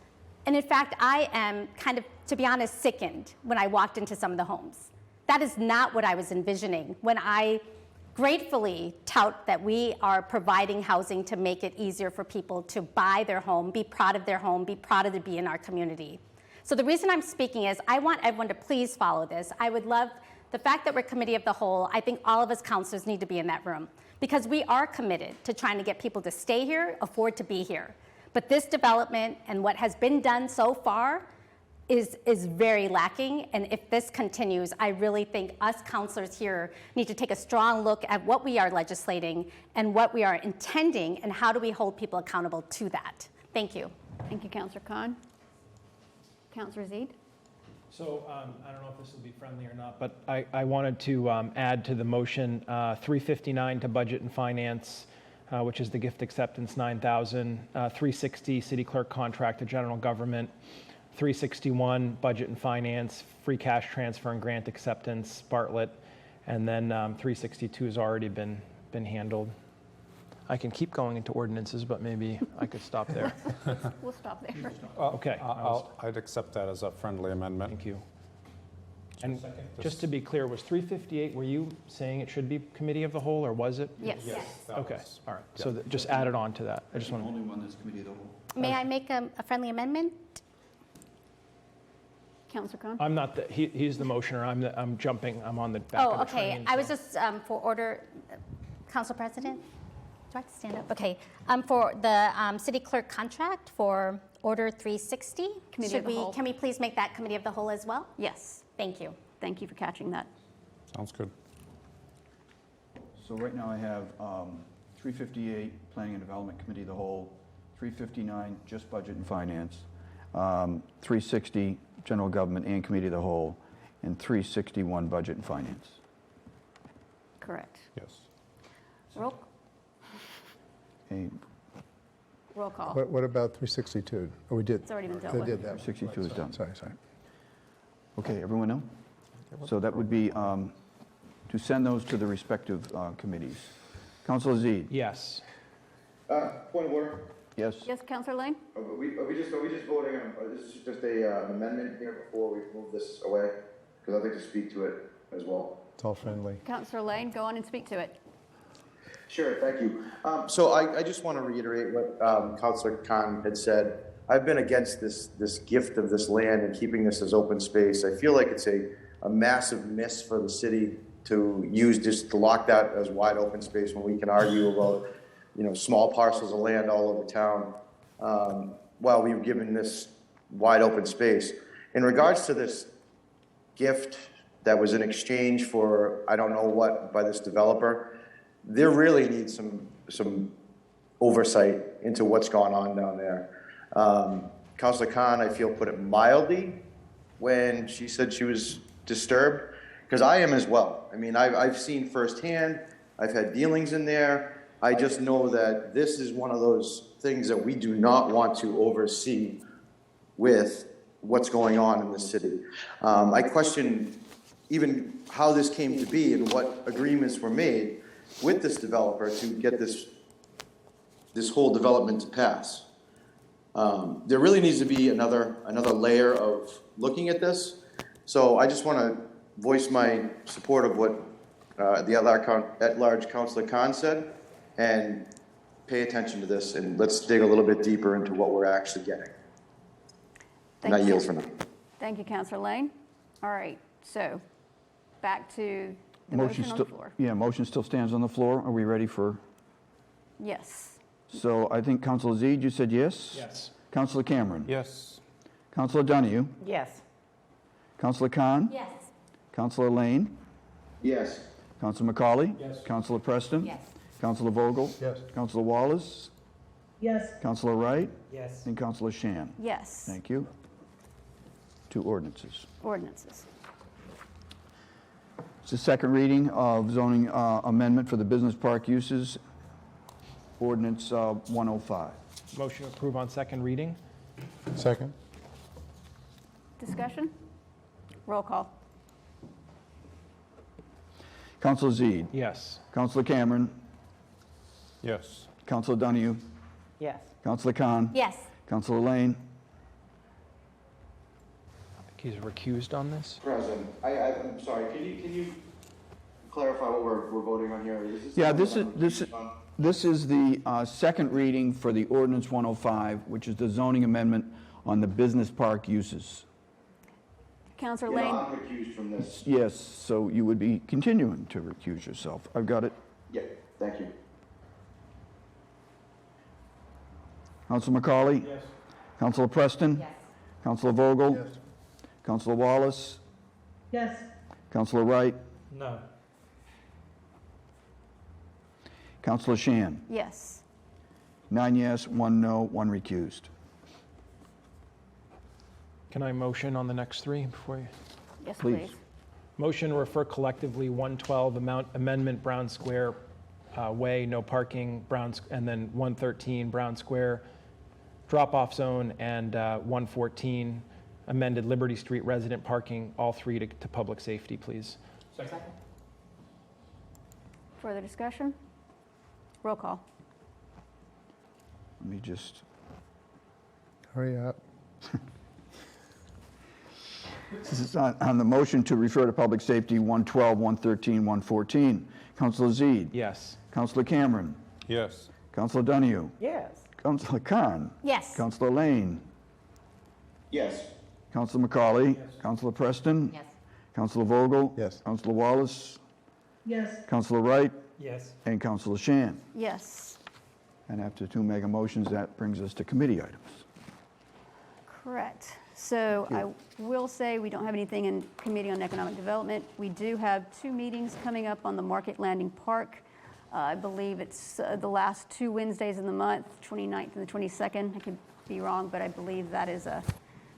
And in fact, I am kind of, to be honest, sickened when I walked into some of the homes. That is not what I was envisioning when I gratefully tout that we are providing housing to make it easier for people to buy their home, be proud of their home, be proud of to be in our community. So the reason I'm speaking is I want everyone to please follow this. I would love the fact that we're committee of the whole. I think all of us councilors need to be in that room because we are committed to trying to get people to stay here, afford to be here. But this development and what has been done so far is very lacking, and if this continues, I really think us counselors here need to take a strong look at what we are legislating and what we are intending, and how do we hold people accountable to that. Thank you. Thank you, Councillor Khan. Councillor Zede? So I don't know if this will be friendly or not, but I wanted to add to the motion 359 to Budget and Finance, which is the gift acceptance, 9,000, 360 City Clerk contract to General Government, 361 Budget and Finance, free cash transfer and grant acceptance, Bartlett, and then 362 has already been handled. I can keep going into ordinances, but maybe I could stop there. We'll stop there. Okay. I'd accept that as a friendly amendment. Thank you. And just to be clear, was 358, were you saying it should be committee of the whole, or was it? Yes. Okay, all right. So just add it on to that. I just want to. Only one that's committee of the whole. May I make a friendly amendment? Councillor Khan? I'm not the, he's the motioner. I'm jumping. I'm on the back of Oh, the okay. train, I was so- just for order, Council President. Do I have to stand up? Okay. For the city clerk contract for Order 360, Committee of the whole. can we please make that committee of the whole as well? Yes. Thank you. Thank you for catching that. Sounds good. So right now I have 358, Planning and Development Committee of the Whole, 359, just Budget and Finance, 360, General Government and Committee of the Whole, and 361, Budget and Finance. Correct. Yes. Roll Okay, call. What about 362? Oh, we did. It's already been dealt They with. did that. 362 is done. Sorry. Okay, everyone know? So that would be to send those to the respective committees. Councilor Zede? Yes. Point of order. Yes? Yes, Councillor Lane? Are we just voting on, this is just an amendment here before we move this away? Because I'd like to speak to it as well. It's all friendly. Councillor Lane, go on and speak to it. Sure, thank you. So I just want to reiterate what Councilor Khan had said. I've been against this gift of this land and keeping this as open space. I feel like it's a massive miss for the city to lock that as wide open space when we can argue about, small parcels of land all over town, while we've given this wide open space. In regards to this gift that was in exchange for I don't know what by this developer, there really needs some oversight into what's going on down there. Councilor Khan, I feel, put it mildly when she said she was disturbed, because I am as well. I mean, I've seen firsthand, I've had dealings in there. I just know that this is one of those things that we do not want to oversee with what's going on in the city. I question even how this came to be and what agreements were made with this developer to get this whole development to pass. There really needs to be another layer of looking at this. So I just want to voice my support of what the at-large Councilor Khan said, and pay attention to this, and let's dig a little bit deeper into what we're actually getting. And I yield for now. Thank you, Councillor Lane. All right, so back to the motion on the floor. Yeah, motion still stands on the floor. Are we ready for? Yes. So I think Councilor Zede, you said yes? Yes. Councilor Cameron? Yes. Councilor Donahue? Yes. Yes. Councilor Khan? Councilor Lane? Yes. Councilor McCauley? Yes. Councilor Preston? Yes. Councilor Vogel? Yes. Councilor Wallace? Yes. Councilor Wright? Yes. And Councilor Shan? Yes. Thank you. Two ordinances. Ordinances. It's the second reading of zoning amendment for the business park uses, ordinance 105. Motion to approve on second reading? Second? Discussion? Roll call. Councilor Zede? Yes. Councilor Cameron? Yes. Councilor Donahue? Yes. Councilor Khan? Yes. Councilor Lane? I think he's recused on this. President, I'm sorry, can you clarify what we're voting on here? Is this Yeah, something this is this is the second reading for the ordinance 105, which is the zoning amendment on the business park uses. Councillor You know, Lane? I'm recused from this. Yes, so you would be continuing to recuse yourself. I've got it Yeah, thank you. Councilor McCauley? Yes. Councilor Preston? Yes. Councilor Vogel? Yes. Councilor Wallace? Yes. Councilor Wright? No. Councilor Shan? Yes. 9 yes, 1 no, 1 recused. Can I motion on the next three before you? Yes, Please. please. Motion to refer collectively 112 Amendment Brown Square Way, no parking, and then 113 Brown Square drop-off zone, and 114 amended Liberty Street resident parking, all three to public safety, please. Further discussion? Roll call. Let me just, Hurry up. this is on the motion to refer to public safety 112, 113, 114. Councilor Zede? Yes. Councilor Cameron? Yes. Councilor Donahue? Yes. Councilor Khan? Yes. Councilor Lane? Yes. Councilor McCauley? Councilor Preston? Yes. Councilor Vogel? Yes. Councilor Wallace? Yes. Councilor Wright? Yes. And Councilor Shan. Yes. And after 2 mega motions, that brings us to committee items. Correct. So I will say we don't have anything in Committee on Economic Development. We do have 2 meetings coming up on the Market Landing Park. I believe it's the last 2 Wednesdays in the month, 29th and the 22nd. I could be wrong, but I believe that is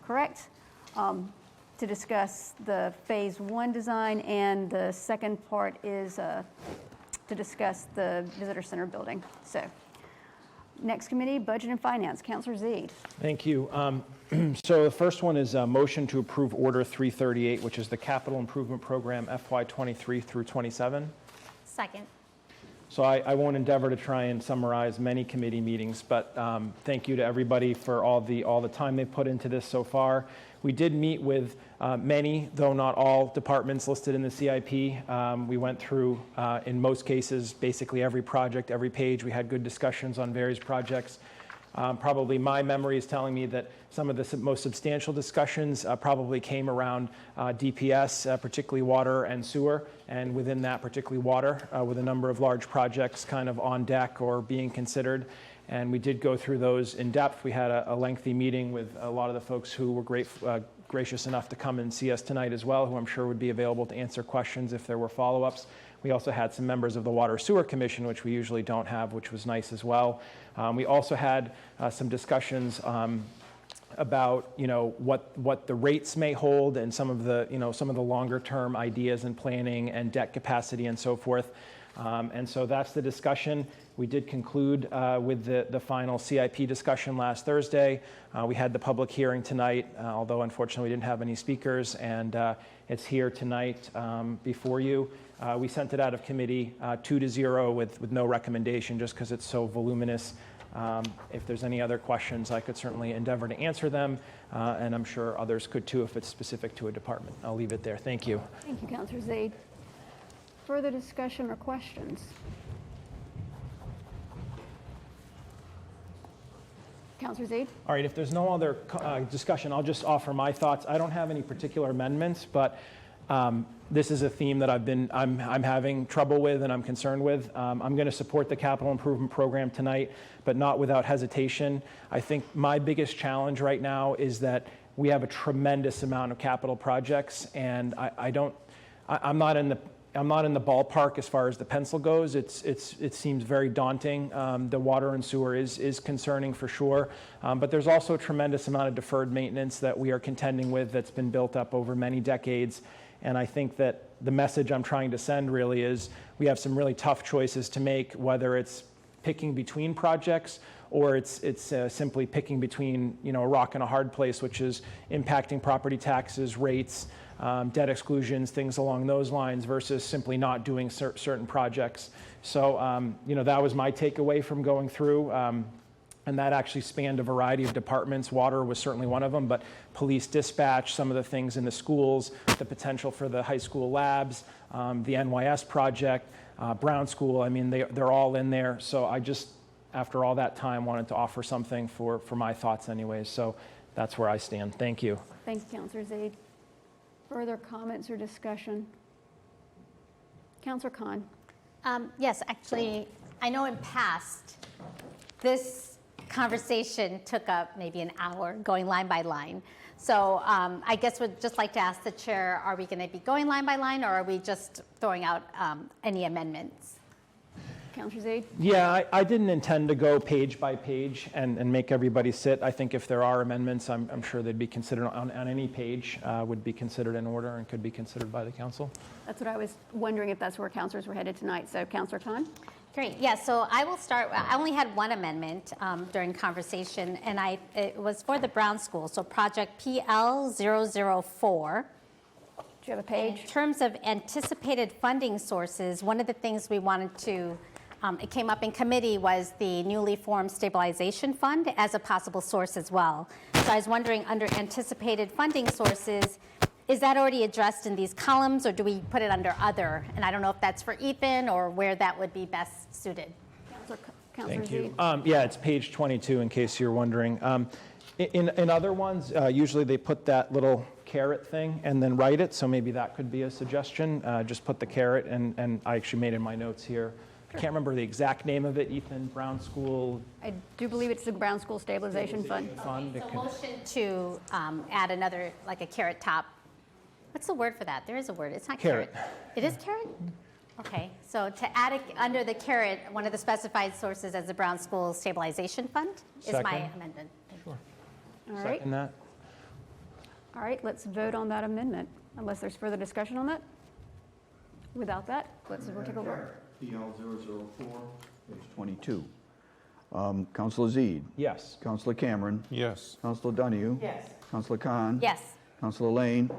correct, to discuss the Phase 1 design, and the second part is to discuss the Visitor Center building. So, next committee, Budget and Finance. Councilor Zede. Thank you. So the first one is a motion to approve Order 338, which is the Capital Improvement Program FY23 through 27. Second. So I won't endeavor to try and summarize many committee meetings, but thank you to everybody for all the time they've put into this so far. We did meet with many, though not all, departments listed in the CIP. We went through, in most cases, basically every project, every page. We had good discussions on various projects. Probably my memory is telling me that some of the most substantial discussions probably came around DPS, particularly water and sewer, and within that, particularly water, with a number of large projects kind of on deck or being considered. And we did go through those in depth. We had a lengthy meeting with a lot of the folks who were gracious enough to come and see us tonight as well, who I'm sure would be available to answer questions if there were follow-ups. We also had some members of the Water Sewer Commission, which we usually don't have, which was nice as well. We also had some discussions about what the rates may hold, and some of the longer term ideas and planning and debt capacity and so forth. And so that's the discussion. We did conclude with the final CIP discussion last Thursday. We had the public hearing tonight, although unfortunately we didn't have any speakers, and it's here tonight before you. We sent it out of committee 2-0 with no recommendation, just because it's so voluminous. If there's any other questions, I could certainly endeavor to answer them, and I'm sure others could too if it's specific to a department. I'll leave it there. Thank you. Thank you, Councilor Zade. Further discussion or questions? Councilor Zade? All right, if there's no other discussion, I'll just offer my thoughts. I don't have any particular amendments, but this is a theme that I'm having trouble with and I'm concerned with. I'm going to support the capital improvement program tonight, but not without hesitation. I think my biggest challenge right now is that we have a tremendous amount of capital projects, and I'm not in the ballpark as far as the pencil goes. It seems very daunting. The water and sewer is concerning for sure, but there's also a tremendous amount of deferred maintenance that we are contending with that's been built up over many decades. And I think that the message I'm trying to send really is we have some really tough choices to make, whether it's picking between projects or it's simply picking between a rock and a hard place, which is impacting property taxes, rates, debt exclusions, things along those lines, versus simply not doing certain projects. So, that was my takeaway from going through. And that actually spanned a variety of departments. Water was certainly one of them, but police dispatch, some of the things in the schools, the potential for the high school labs, the NYS project, Brown School. I mean, they're all in there. So I just, after all that time, wanted to offer something for my thoughts anyways. So that's where I stand. Thank you. Thanks, Councilor Zade. Further comments or discussion? Councilor Khan? Yes, actually, I know in past, this conversation took up maybe an hour going line by line. So I guess we'd just like to ask the chair, are we going to be going line by line, or are we just throwing out any amendments? Councilor Zede? Yeah, I didn't intend to go page by page and make everybody sit. I think if there are amendments, I'm sure they'd be considered on any page, would be considered in order and could be considered by the council. That's what I was wondering, if that's where councilors were headed tonight. So Councilor Khan? Great. Yeah, so I will start. I only had one amendment during conversation, and it was for the Brown School, so project PL004. Do you have a page? In terms of anticipated funding sources, one of the things we wanted to, it came up in committee, was the newly formed stabilization fund as a possible source as well. So I was wondering, under anticipated funding sources, is that already addressed in these columns, or do we put it under other? And I don't know if that's for Ethan or where that would be best suited. Councilor Thank Zede? you. Yeah, it's page 22, in case you're wondering. In other ones, usually they put that little caret thing and then write it, so maybe that could be a suggestion. Just put the caret, and I actually made in my notes here. I can't remember the exact name of it, Ethan, Brown School. I do believe it's the Brown School Stabilization Fund. Fund. So motion to add another, like a carrot top. What's the word for that? There is a word. It's not carrot. It is carrot? Okay, so to add it under the carrot, one of the specified sources as the Brown School Stabilization Fund is my Second. amendment. Sure. All right. Second that. All right, let's vote on that amendment, unless there's further discussion on that. Without that, we'll take a vote. PL004, page 22. Councilor Zede. Yes. Councilor Cameron. Yes. Councilor Donahue. Yes. Councilor Khan. Yes. Councilor Lane.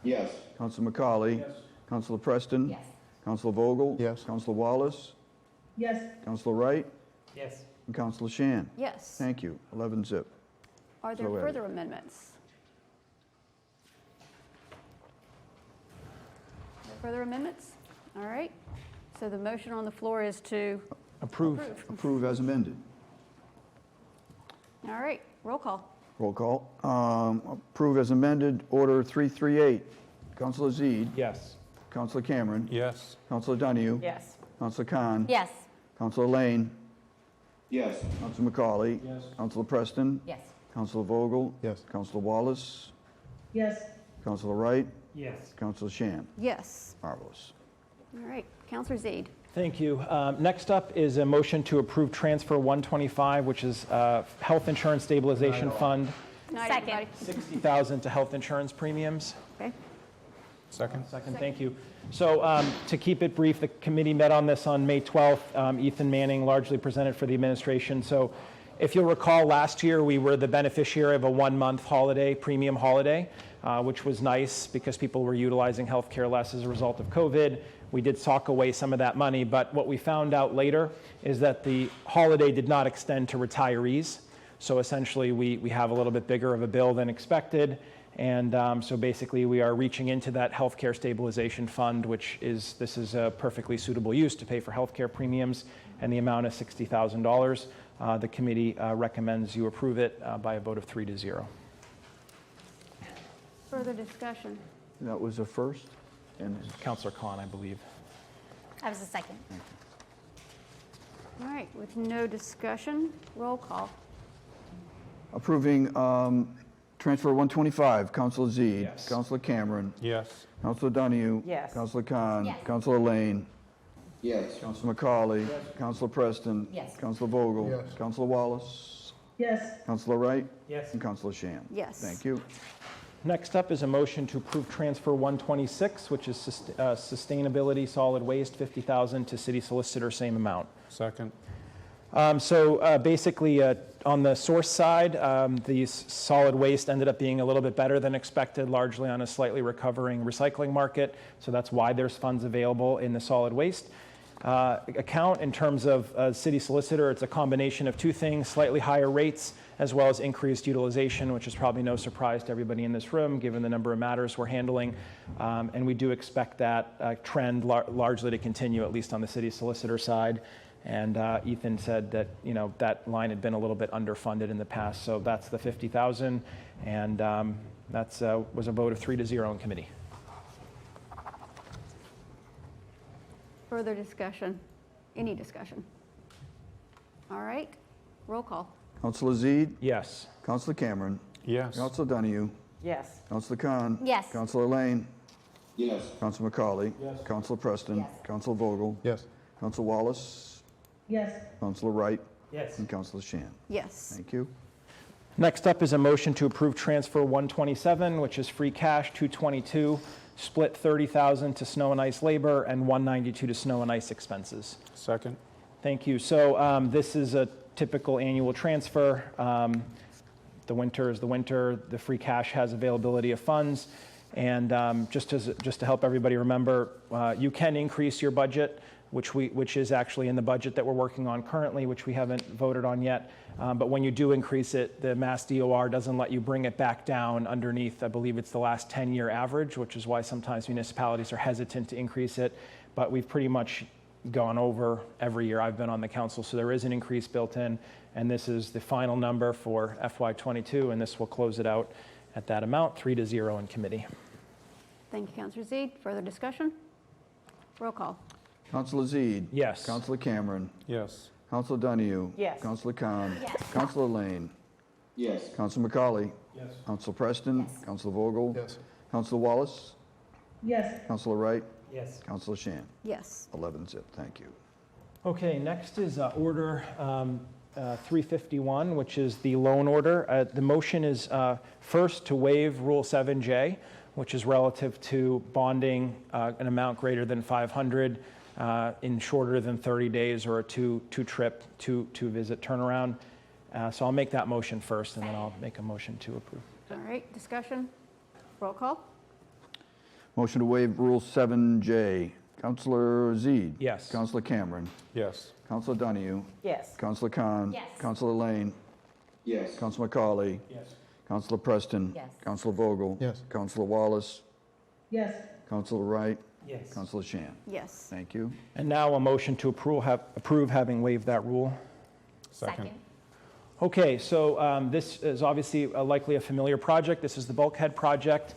Yes. Councilor McCauley. Yes. Councilor Preston. Yes. Councilor Vogel. Yes. Councilor Wallace. Yes. Councilor Wright. Yes. And Councilor Shan. Yes. Thank you. 11 zip. Are there So added. further amendments? Further amendments? All right. So the motion on the floor is to Approve. Approve as amended. All right, roll call. Roll call. Approve as amended. Order 338. Councilor Zede. Yes. Councilor Cameron. Yes. Councilor Donahue. Yes. Councilor Khan. Yes. Councilor Lane. Yes. Councilor McCauley. Yes. Councilor Preston. Yes. Councilor Vogel. Yes. Councilor Wallace. Yes. Councilor Wright. Yes. Councilor Shan. Yes. Marvelous. All right, Councilor Zede. Thank you. Next up is a motion to approve transfer 125, which is Health Insurance Stabilization Fund, Good night, Second. everybody. $60,000 to health insurance premiums. Okay. Second? Second, thank you. So to keep it brief, the committee met on this on May 12th. Ethan Manning largely presented for the administration. So if you'll recall, last year we were the beneficiary of a 1-month holiday, premium holiday, which was nice because people were utilizing healthcare less as a result of COVID. We did sock away some of that money, but what we found out later is that the holiday did not extend to retirees. So essentially, we have a little bit bigger of a bill than expected. And so basically, we are reaching into that healthcare stabilization fund, this is a perfectly suitable use to pay for healthcare premiums, and the amount is $60,000. The committee recommends you approve it by a vote of 3-0. Further discussion. That was a first? And Councilor Khan, I believe. I was the second. All right, with no discussion, roll call. approving transfer 125, Councilor Zede. Yes. Councilor Cameron. Yes. Councilor Donahue. Yes. Councilor Khan. Yes. Councilor Lane. Yes. Councilor McCauley. Councilor Preston. Yes. Councilor Vogel. Yes. Councilor Wallace. Yes. Councilor Wright. Yes. And Councilor Shan. Yes. Thank you. Next up is a motion to approve transfer 126, which is sustainability solid waste, $50,000 to city solicitor, same amount. Second? Basically, on the source side, the solid waste ended up being a little bit better than expected, largely on a slightly recovering recycling market. So that's why there's funds available in the solid waste account. In terms of city solicitor, it's a combination of two things: slightly higher rates, as well as increased utilization, which is probably no surprise to everybody in this room, given the number of matters we're handling. And we do expect that trend largely to continue, at least on the city solicitor side. And Ethan said that, you know, that line had been a little bit underfunded in the past. So that's the 50,000, and that's was a vote of 3-0 in committee. Further discussion? Any discussion? All right, roll call. Counselor Zede? Yes. Counselor Cameron? Yes. Counselor Donahue? Yes. Counselor Khan? Yes. Counselor Lane? Yes. Counselor McCauley? Yes. Counselor Preston? Yes. Counselor Vogel? Yes. Counselor Wallace? Yes. Counselor Wright? Yes. And Counselor Shan. Yes. Thank you. Next up is a motion to approve transfer 127, which is free cash, 222, split 30,000 to snow and ice labor and 192 to snow and ice expenses. Second. Thank you. So this is a typical annual transfer. The winter is the winter. The free cash has availability of funds. And just to help everybody remember, you can increase your budget, which is actually in the budget that we're working on currently, which we haven't voted on yet. But when you do increase it, the Mass DOR doesn't let you bring it back down underneath, I believe it's the last 10-year average, which is why sometimes municipalities are hesitant to increase it. But we've pretty much gone over every year I've been on the council, so there is an increase built in, and this is the final number for FY22, and this will close it out at that amount, 3-0 in committee. Thank you, Councilor Zede. Further discussion? Roll call. Counselor Zede? Yes. Counselor Cameron? Yes. Counselor Donahue? Yes. Counselor Khan? Yes. Counselor Lane? Yes. Counselor McCauley? Yes. Counselor Preston? Yes. Counselor Vogel? Yes. Counselor Wallace? Yes. Counselor Wright? Yes. Counselor Shan. Yes. 11-0. Thank you. Okay, next is order 351, which is the loan order. The motion is first to waive Rule 7J, which is relative to bonding an amount greater than 500 in shorter than 30 days or a two-trip, two-visit turnaround. So I'll make that motion first, and then I'll make a motion to approve. All right, discussion? Roll call. Motion to waive Rule 7J. Counselor Zede? Yes. Counselor Cameron? Yes. Counselor Donahue? Yes. Counselor Khan? Yes. Counselor Lane? Yes. Counselor McCauley? Yes. Counselor Preston? Yes. Counselor Vogel? Yes. Counselor Wallace? Yes. Counselor Wright? Yes. Counselor Shan. Yes. Thank you. And now a motion to approve having waived that rule. Second. Okay, so this is obviously likely a familiar project. This is the bulkhead project.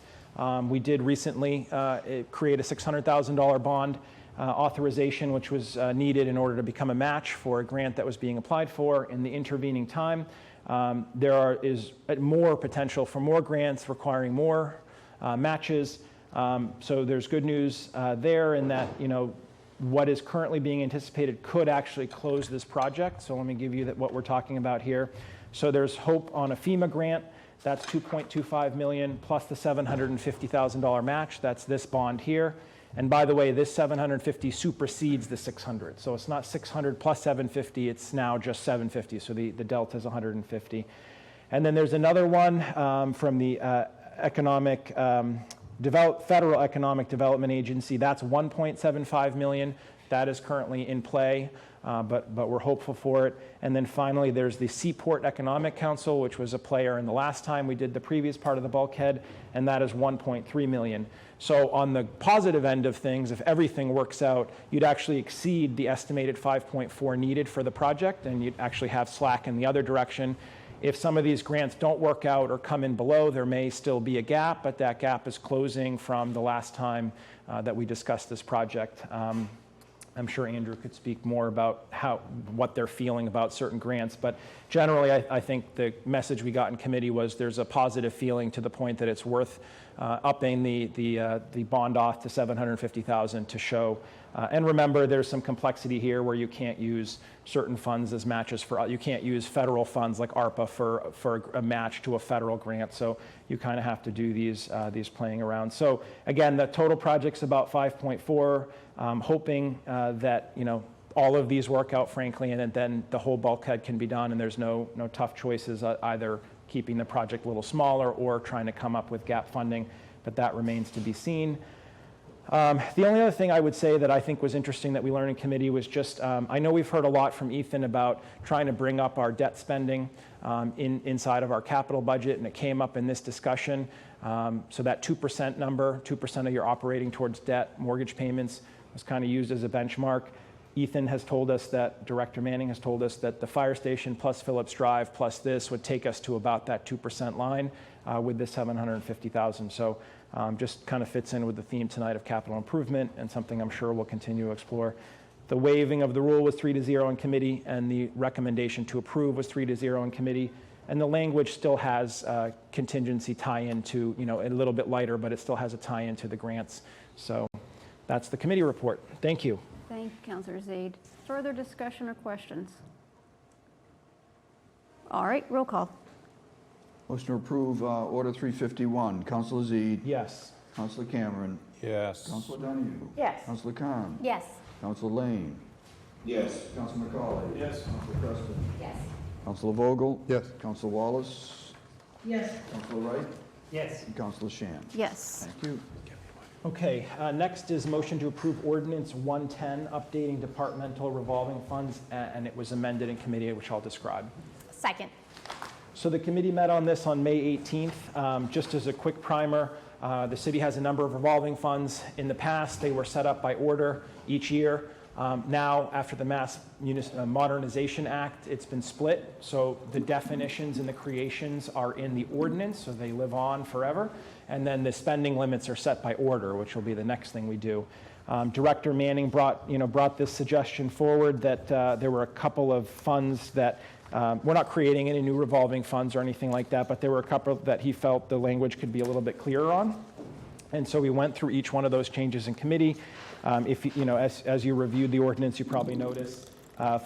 We did recently create a $600,000 bond authorization, which was needed in order to become a match for a grant that was being applied for. In the intervening time, there is more potential for more grants requiring more matches. So there's good news there in that, what is currently being anticipated could actually close this project. So let me give you what we're talking about here. So there's hope on a FEMA grant. That's $2.25 million plus the $750,000 match. That's this bond here. And by the way, this 750 supersedes the 600. So it's not 600 plus 750, it's now just 750. So the delta is 150. And then there's another one from the Federal Economic Development Agency. That's $1.75 million. That is currently in play, but we're hopeful for it. And then finally, there's the Seaport Economic Council, which was a player in the last time we did the previous part of the bulkhead, and that is $1.3 million. So on the positive end of things, if everything works out, you'd actually exceed the estimated 5.4 needed for the project, and you'd actually have slack in the other direction. If some of these grants don't work out or come in below, there may still be a gap, but that gap is closing from the last time that we discussed this project. I'm sure Andrew could speak more about what they're feeling about certain grants, but generally I think the message we got in committee was there's a positive feeling to the point that it's worth upping the bond off to $750,000 to show. And remember, there's some complexity here where you can't use certain funds as matches you can't use federal funds like ARPA for a match to a federal grant. So you kind of have to do these playing around. So again, the total project's about 5.4. Hoping that all of these work out, frankly, and then the whole bulkhead can be done, and there's no tough choices, either keeping the project a little smaller or trying to come up with gap funding, but that remains to be seen. The only other thing I would say that I think was interesting that we learned in committee was just, I know we've heard a lot from Ethan about trying to bring up our debt spending inside of our capital budget, and it came up in this discussion. So that 2% number, 2% of your operating towards debt, mortgage payments, was kind of used as a benchmark. Ethan has told us that, Director Manning has told us that the fire station plus Phillips Drive plus this would take us to about that 2% line with the $750,000. So just kind of fits in with the theme tonight of capital improvement and something I'm sure we'll continue to explore. The waiving of the rule was 3-0 in committee, and the recommendation to approve was 3-0 in committee. And the language still has contingency tie-in to, a little bit lighter, but it still has a tie-in to the grants. So that's the committee report. Thank you. Thank you, Councilor Zaid. Further discussion or questions? All right, roll call. Motion to approve Order 351. Councilor Zede. Yes. Councilor Cameron. Yes. Councilor Donahue. Yes. Councilor Khan. Yes. Councilor Lane. Yes. Councilor McCauley. Yes. Councilor Preston. Yes. Councilor Vogel. Yes. Councilor Wallace. Yes. Councilor Wright. Yes. And Councilor Shan. Yes. Thank you. Okay, next is motion to approve ordinance 110, updating departmental revolving funds, and it was amended in committee, which I'll describe. Second. So the committee met on this on May 18th. Just as a quick primer, the city has a number of revolving funds. In the past, they were set up by order each year. Now, after the Mass Modernization Act, it's been split. So the definitions and the creations are in the ordinance, so they live on forever. And then the spending limits are set by order, which will be the next thing we do. Director Manning brought this suggestion forward that there were a couple of funds that we're not creating any new revolving funds or anything like that, but there were a couple that he felt the language could be a little bit clearer on. And so we went through each one of those changes in committee. As you reviewed the ordinance, you probably noticed,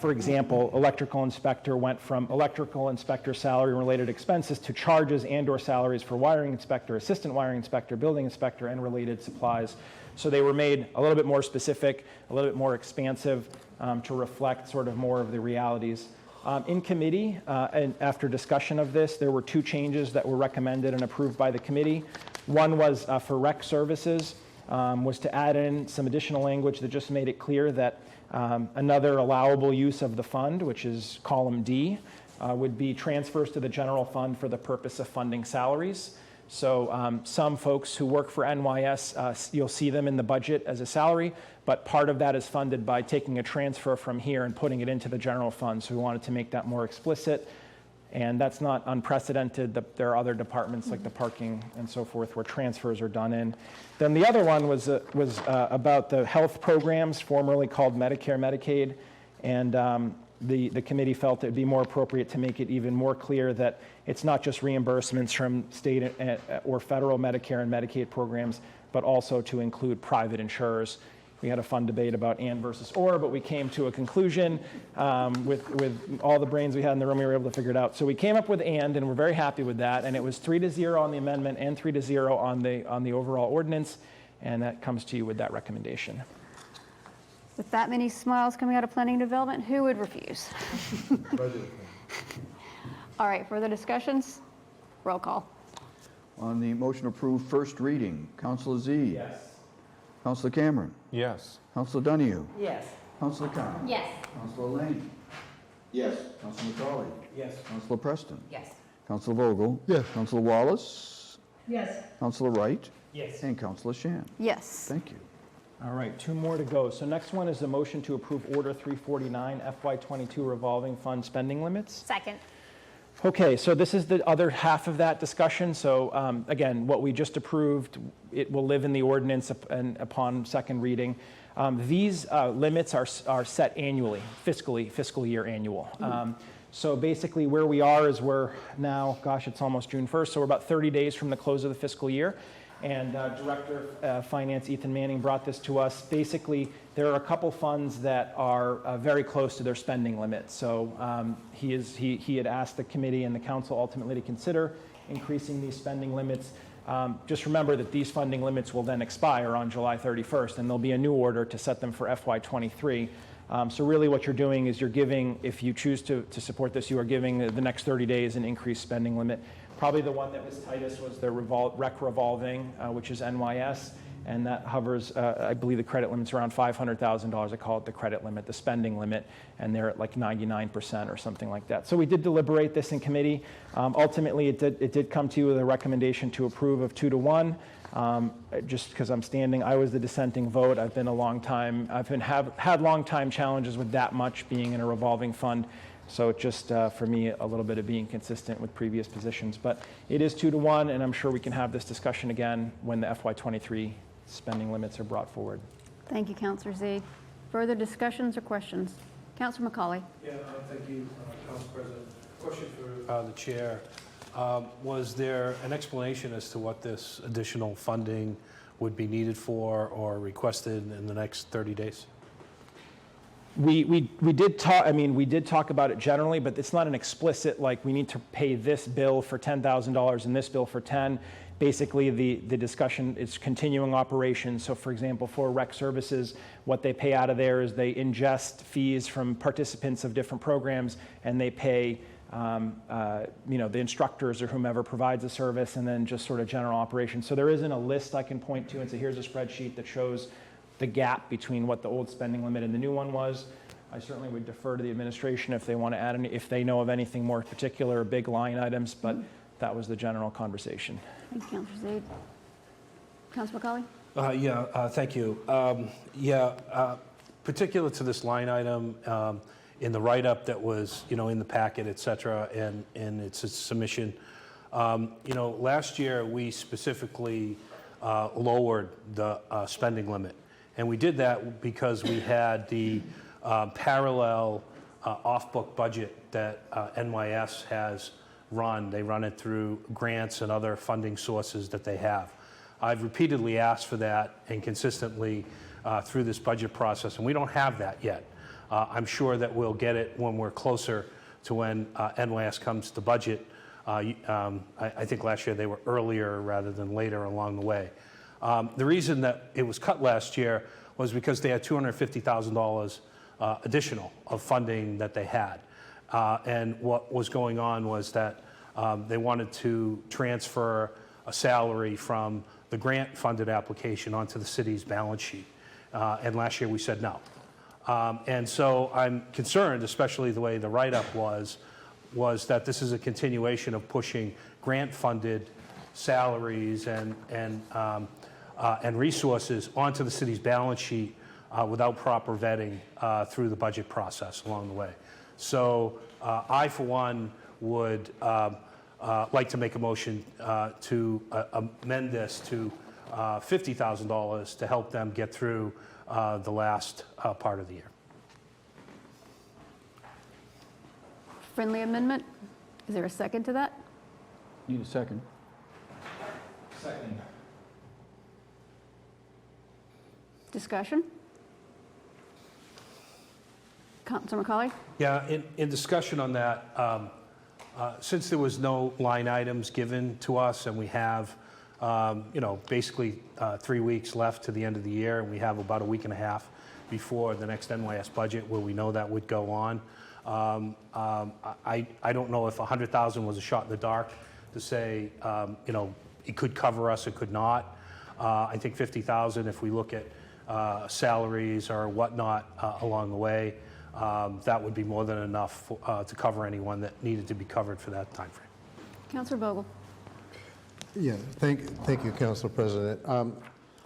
for example, electrical inspector went from electrical inspector salary and related expenses to charges and/or salaries for wiring inspector, assistant wiring inspector, building inspector, and related supplies. So they were made a little bit more specific, a little bit more expansive to reflect sort of more of the realities. In committee, and after discussion of this, there were two changes that were recommended and approved by the committee. One was for rec services, was to add in some additional language that just made it clear that another allowable use of the fund, which is column D, would be transfers to the general fund for the purpose of funding salaries. So some folks who work for NYS, you'll see them in the budget as a salary, but part of that is funded by taking a transfer from here and putting it into the general fund. So we wanted to make that more explicit. And that's not unprecedented. There are other departments like the parking and so forth where transfers are done in. Then the other one was about the health programs, formerly called Medicare, Medicaid. And the committee felt it would be more appropriate to make it even more clear that it's not just reimbursements from state or federal Medicare and Medicaid programs, but also to include private insurers. We had a fun debate about and versus or, but we came to a conclusion with all the brains we had in the room. We were able to figure it out. So we came up with and we're very happy with that. And it was 3-0 on the amendment and 3-0 on the overall ordinance. And that comes to you with that recommendation. With that many smiles coming out of planning and development, who would refuse? All right, further discussions? Roll call. On the motion to approve first reading, Councilor Z. Yes. Councilor Cameron. Yes. Councilor Donahue. Yes. Councilor Khan. Yes. Councilor Lane. Yes. Councilor McCauley. Yes. Councilor Preston. Yes. Councilor Vogel. Yes. Councilor Wallace. Yes. Councilor Wright. Yes. And Councilor Shan. Yes. Thank you. All right, two more to go. So next one is a motion to approve Order 349, FY22 revolving fund spending limits. Second. Okay, so this is the other half of that discussion. So again, what we just approved, it will live in the ordinance upon second reading. These limits are set annually, fiscal year annual. So basically where we are is we're now, gosh, it's almost June 1st, so we're about 30 days from the close of the fiscal year. And Director of Finance Ethan Manning brought this to us. Basically, there are a couple funds that are very close to their spending limit. So he had asked the committee and the council ultimately to consider increasing these spending limits. Just remember that these funding limits will then expire on July 31st, and there'll be a new order to set them for FY23. So really what you're doing is you're giving, if you choose to support this, you are giving the next 30 days an increased spending limit. Probably the one that was tightest was the rec revolving, which is NYS, and that hovers, I believe the credit limit's around $500,000. I call it the credit limit, the spending limit, and they're at like 99% or something like that. So we did deliberate this in committee. Ultimately, it did come to you with a recommendation to approve of 2-1. Just because I'm standing, I was the dissenting vote. I've had long time challenges with that much being in a revolving fund. So it just, for me, a little bit of being consistent with previous positions. But it is 2-1, and I'm sure we can have this discussion again when the FY23 spending limits are brought forward. Thank you, Councilor Z. Further discussions or questions? Councilor McCauley. Yeah, thank you, Council President. Question for the chair. Was there an explanation as to what this additional funding would be needed for or requested in the next 30 days? We did talk. I mean, we did talk about it generally, but it's not an explicit like we need to pay this bill for $10,000 and this bill for 10. Basically, the discussion is continuing operations. So, for example, for rec services, what they pay out of there is they ingest fees from participants of different programs, and they pay the instructors or whomever provides the service, and then just sort of general operations. So there isn't a list I can point to and say, here's a spreadsheet that shows the gap between what the old spending limit and the new one was. I certainly would defer to the administration if they want to add any, if they know of anything more particular, big line items, but that was the general conversation. Thank you, Councilor Zaid. Councilor McCauley? Thank you. Particular to this line item, in the write-up that was, in the packet, et cetera, and it's a submission, last year we specifically lowered the spending limit. And we did that because we had the parallel off-book budget that NYS has run. They run it through grants and other funding sources that they have. I've repeatedly asked for that and consistently through this budget process, and we don't have that yet. I'm sure that we'll get it when we're closer to when NYS comes to budget. I think last year they were earlier rather than later along the way. The reason that it was cut last year was because they had $250,000 additional of funding that they had. And what was going on was that they wanted to transfer a salary from the grant-funded application onto the city's balance sheet. And last year we said no. And so I'm concerned, especially the way the write-up was that this is a continuation of pushing grant-funded salaries and resources onto the city's balance sheet without proper vetting through the budget process along the way. So I, for one, would like to make a motion to amend this to $50,000 to help them get through the last part of the year. Friendly amendment. Is there a second to that? Need a second. Second. Discussion? Councilor McCauley? Yeah, in discussion on that, since there was no line items given to us and we have, basically 3 weeks left to the end of the year, and we have about a week and a half before the next NYS budget where we know that would go on. I don't know if 100,000 was a shot in the dark to say, it could cover us, it could not. I think 50,000, if we look at salaries or whatnot along the way, that would be more than enough to cover anyone that needed to be covered for that time frame. Councilor Vogel? Yeah, thank you, Council President.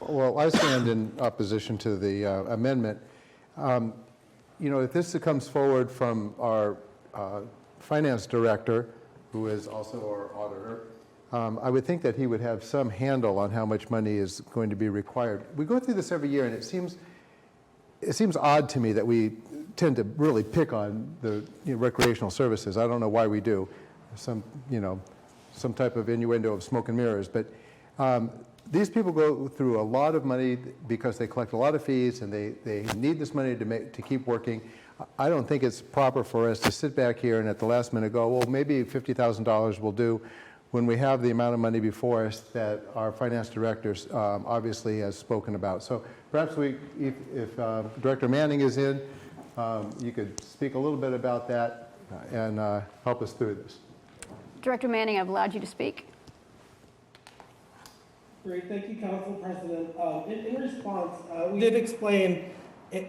Well, I stand in opposition to the amendment. If this comes forward from our finance director, who is also our auditor, I would think that he would have some handle on how much money is going to be required. We go through this every year, and it seems odd to me that we tend to really pick on the recreational services. I don't know why we do. Some type of innuendo of smoke and mirrors, but these people go through a lot of money because they collect a lot of fees and they need this money to keep working. I don't think it's proper for us to sit back here and at the last minute go, well, maybe $50,000 will do, when we have the amount of money before us that our finance director obviously has spoken about. So perhaps if Director Manning is in, you could speak a little bit about that and help us through this. Director Manning, I've allowed you to speak. Great, thank you, Council President. In response, we did explain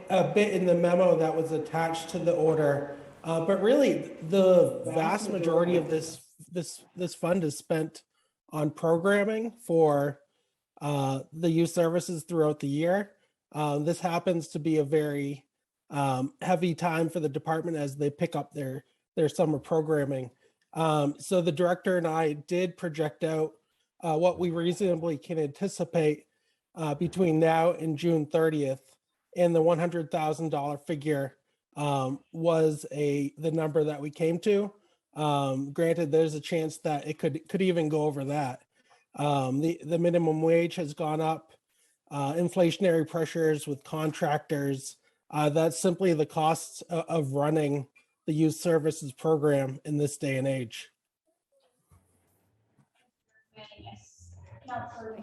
a bit in the memo that was attached to the order, but really the vast majority of this fund is spent on programming for the youth services throughout the year. This happens to be a very heavy time for the department as they pick up their summer programming. So the director and I did project out what we reasonably can anticipate between now and June 30th, and the $100,000 figure was the number that we came to. Granted, there's a chance that it could even go over that. The minimum wage has gone up, inflationary pressures with contractors. That's simply the costs of running the youth services program in this day and age.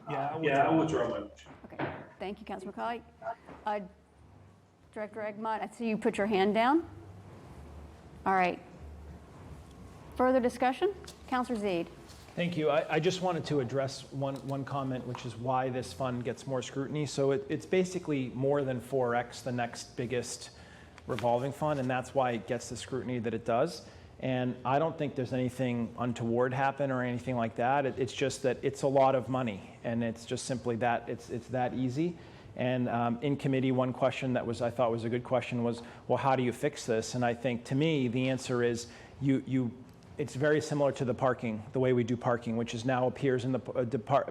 Yeah, I'll withdraw my motion. Okay, thank you, Councilor McCauley. Director Egmont, I see you put your hand down. All right. Further discussion? Councilor Zede. Thank you. I just wanted to address one comment, which is why this fund gets more scrutiny. So it's basically more than 4x the next biggest revolving fund, and that's why it gets the scrutiny that it does. And I don't think there's anything untoward happen or anything like that. It's just that it's a lot of money, and it's just simply that it's that easy. And in committee, one question that I thought was a good question was, well, how do you fix this? And I think, to me, the answer is it's very similar to the way we do parking, which is now appears in the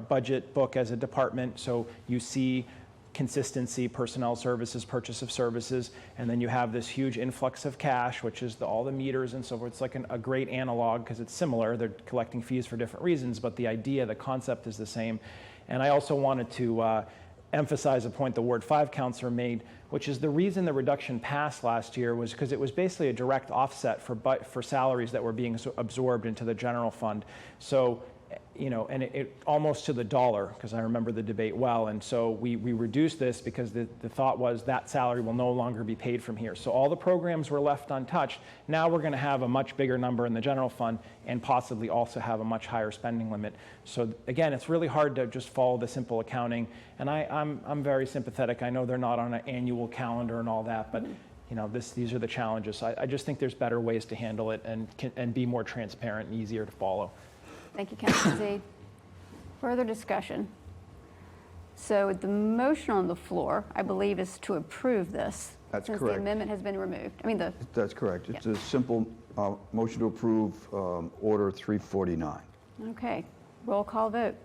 budget book as a department. So you see consistency, personnel services, purchase of services, and then you have this huge influx of cash, which is all the meters and so forth. It's like a great analog because it's similar. They're collecting fees for different reasons, but the idea, the concept is the same. And I also wanted to emphasize a point the Ward 5 councilor made, which is the reason the reduction passed last year was because it was basically a direct offset for salaries that were being absorbed into the general fund. So, and it almost to the dollar, because I remember the debate well. And so we reduced this because the thought was that salary will no longer be paid from here. So all the programs were left untouched. Now we're going to have a much bigger number in the general fund and possibly also have a much higher spending limit. So again, it's really hard to just follow the simple accounting. And I'm very sympathetic. I know they're not on an annual calendar and all that, but these are the challenges. I just think there's better ways to handle it and be more transparent and easier to follow. Thank you, Councilor Zede. Further discussion? So the motion on the floor, I believe, is to approve this. That's since correct. the amendment has been removed. That's correct. It's a simple motion to approve Order 349. Okay. Roll call vote.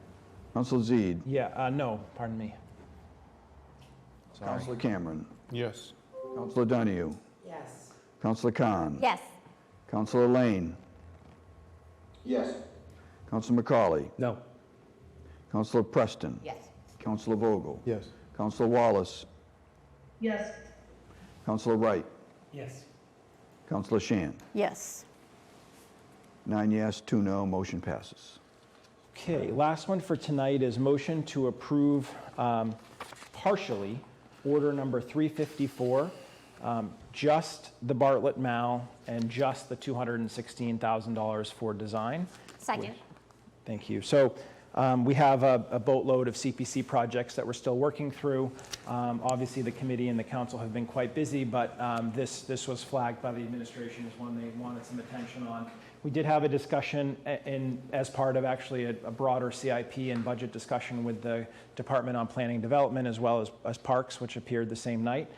Councilor Zede. Yeah, no, pardon me. Sorry. Councilor Cameron. Yes. Councilor Donahue. Yes. Councilor Khan. Yes. Councilor Lane. Yes. Councilor McCauley. No. Councilor Preston. Yes. Councilor Vogel. Yes. Councilor Wallace. Yes. Councilor Wright. Yes. Councilor Shan. Yes. 9 yes, 2 no, motion passes. Okay, last one for tonight is motion to approve partially order number 354, just the Bartlett Mall and just the $216,000 for design. Second. Thank you. So we have a boatload of CPC projects that we're still working through. Obviously, the committee and the council have been quite busy, but this was flagged by the administration as one they wanted some attention on. We did have a discussion as part of actually a broader CIP and budget discussion with the Department on Planning and Development as well as Parks, which appeared the same night.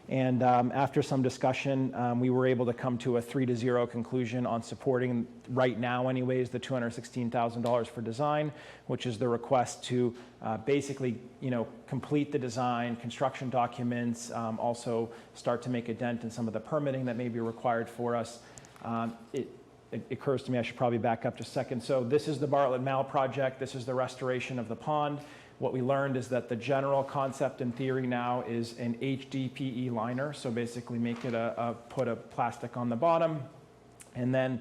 And after some discussion, we were able to come to a 3-0 conclusion on supporting, right now anyways, the $216,000 for design, which is the request to basically, complete the design, construction documents, also start to make a dent in some of the permitting that may be required for us. It occurs to me I should probably back up just a second. So this is the Bartlett Mall project. This is the restoration of the pond. What we learned is that the general concept in theory now is an HDPE liner. So basically make it put a plastic on the bottom and then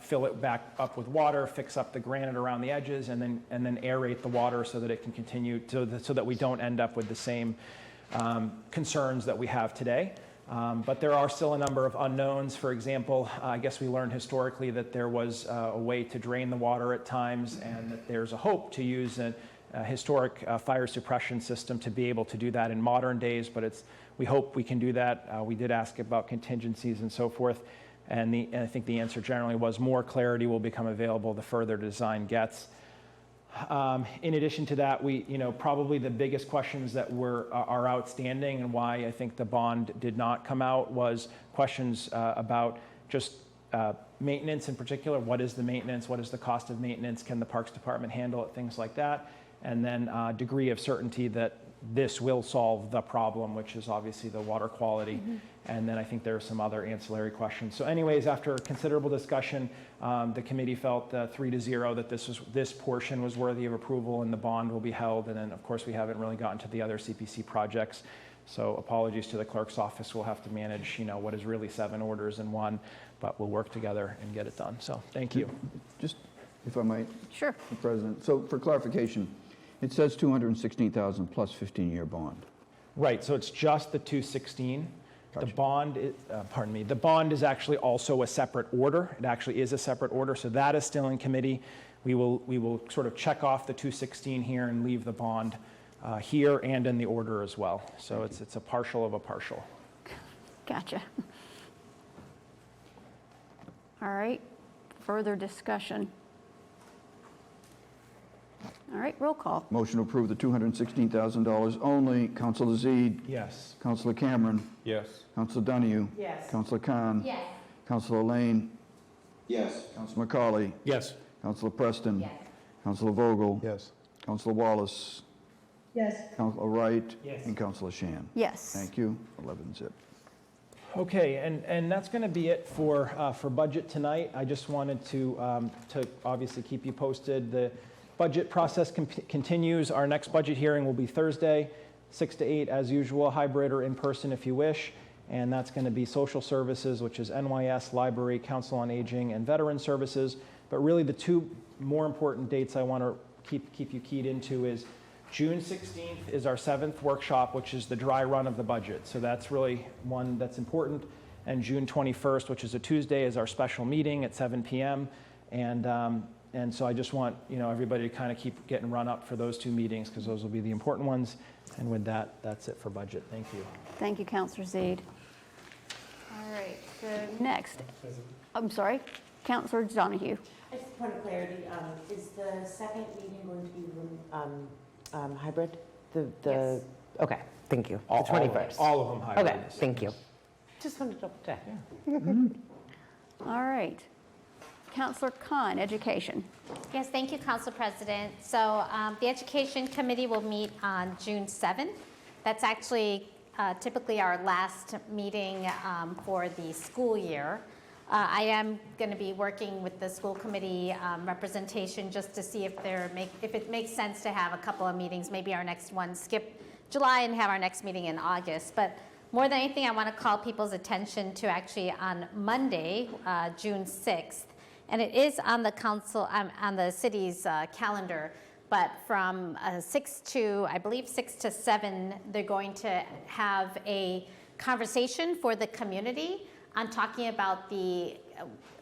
fill it back up with water, fix up the granite around the edges, and then aerate the water so that it can continue so that we don't end up with the same concerns that we have today. But there are still a number of unknowns. For example, I guess we learned historically that there was a way to drain the water at times and that there's a hope to use historic fire suppression system to be able to do that in modern days, but we hope we can do that. We did ask about contingencies and so forth, and I think the answer generally was more clarity will become available the further design gets. In addition to that, probably the biggest questions that are outstanding and why I think the bond did not come out was questions about just maintenance in particular. What is the maintenance? What is the cost of maintenance? Can the Parks Department handle it? Things like that. And then degree of certainty that this will solve the problem, which is obviously the water quality. And then I think there are some other ancillary questions. So anyways, after considerable discussion, the committee felt 3-0 that this portion was worthy of approval and the bond will be held. And then of course we haven't really gotten to the other CPC projects. So apologies to the clerk's office. We'll have to manage, what is really 7 orders in one, but we'll work together and get it done. So thank you. Just, if I might. Sure. Mr. President. So for clarification, it says $216,000 plus 15-year bond. Right, so it's just the 216. Gotcha. The bond, the bond is actually also a separate order. It actually is a separate order, so that is still in committee. We will sort of check off the 216 here and leave the bond here and in the order as well. So it's a partial of a partial. Gotcha. All right, further discussion. All right, roll call. Motion to approve the $216,000 only. Councilor Zede. Yes. Councilor Cameron. Yes. Councilor Donahue. Yes. Councilor Khan. Yes. Councilor Lane. Yes. Councilor McCauley. Yes. Councilor Preston. Yes. Councilor Vogel. Yes. Councilor Wallace. Yes. Councilor Wright. Yes. And Councilor Shan. Yes. Thank you. 11-0. Okay, and that's going to be it for budget tonight. I just wanted to obviously keep you posted. The budget process continues. Our next budget hearing will be Thursday, 6 to 8 as usual, hybrid or in person if you wish. And that's going to be social services, which is NYS, library, council on aging, and veteran services. But really the 2 more important dates I want to keep you keyed into is June 16th is our 7th workshop, which is the dry run of the budget. So that's really one that's important. And June 21st, which is a Tuesday, is our special meeting at 7 p.m. And so I just want everybody to kind of keep getting run up for those 2 meetings because those will be the important ones. And with that, that's it for budget. Thank you. Thank you, Councilor Zede. All right, so next, I'm sorry, Councilor Donahue. Just a point of clarity, is the second meeting going to be hybrid? Yes. Okay, thank you. All, The 21st. All of them hybrid. Okay, thank you. Just wanted to double check. All right. Councilor Khan, Education. Yes, thank you, Council President. So the Education Committee will meet on June 7th. That's actually typically our last meeting for the school year. I am going to be working with the school committee representation just to see if it makes sense to have a couple of meetings, maybe our next one skip July and have our next meeting in August. But more than anything, I want to call people's attention to actually on Monday, June 6th, and it is on the council, on the city's calendar, but from 6 to 7, they're going to have a conversation for the community on talking about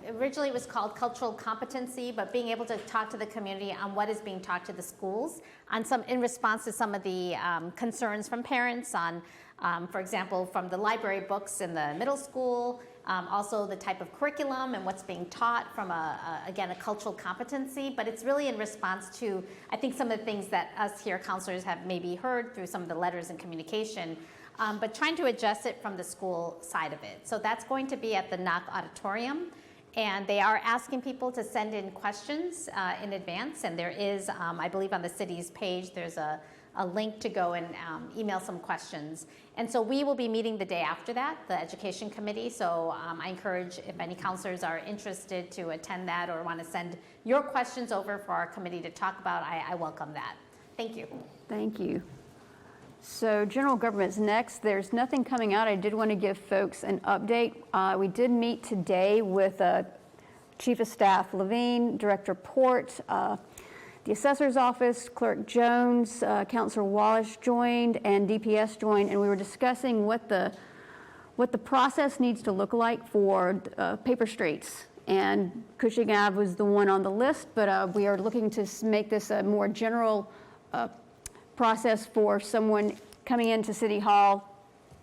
originally it was called cultural competency, but being able to talk to the community on what is being taught to the schools, in response to some of the concerns from parents on, for example, from the library books in the middle school, also the type of curriculum and what's being taught from again, a cultural competency, but it's really in response to, I think, some of the things that us here counselors have maybe heard through some of the letters and communication, but trying to adjust it from the school side of it. So that's going to be at the Knock Auditorium, and they are asking people to send in questions in advance, and there is, I believe on the city's page, there's a link to go and email some questions. And so we will be meeting the day after that, the Education Committee. So I encourage if any counselors are interested to attend that or want to send your questions over for our committee to talk about, I welcome that. Thank you. Thank you. So general government's next. There's nothing coming out. I did want to give folks an update. We did meet today with Chief of Staff Levine, Director Port, the Assessor's Office, Clerk Jones, Councilor Wallace joined, and DPS joined, and we were discussing what the process needs to look like for paper streets. And Cushing Ave was the one on the list, but we are looking to make this a more general process for someone coming into City Hall,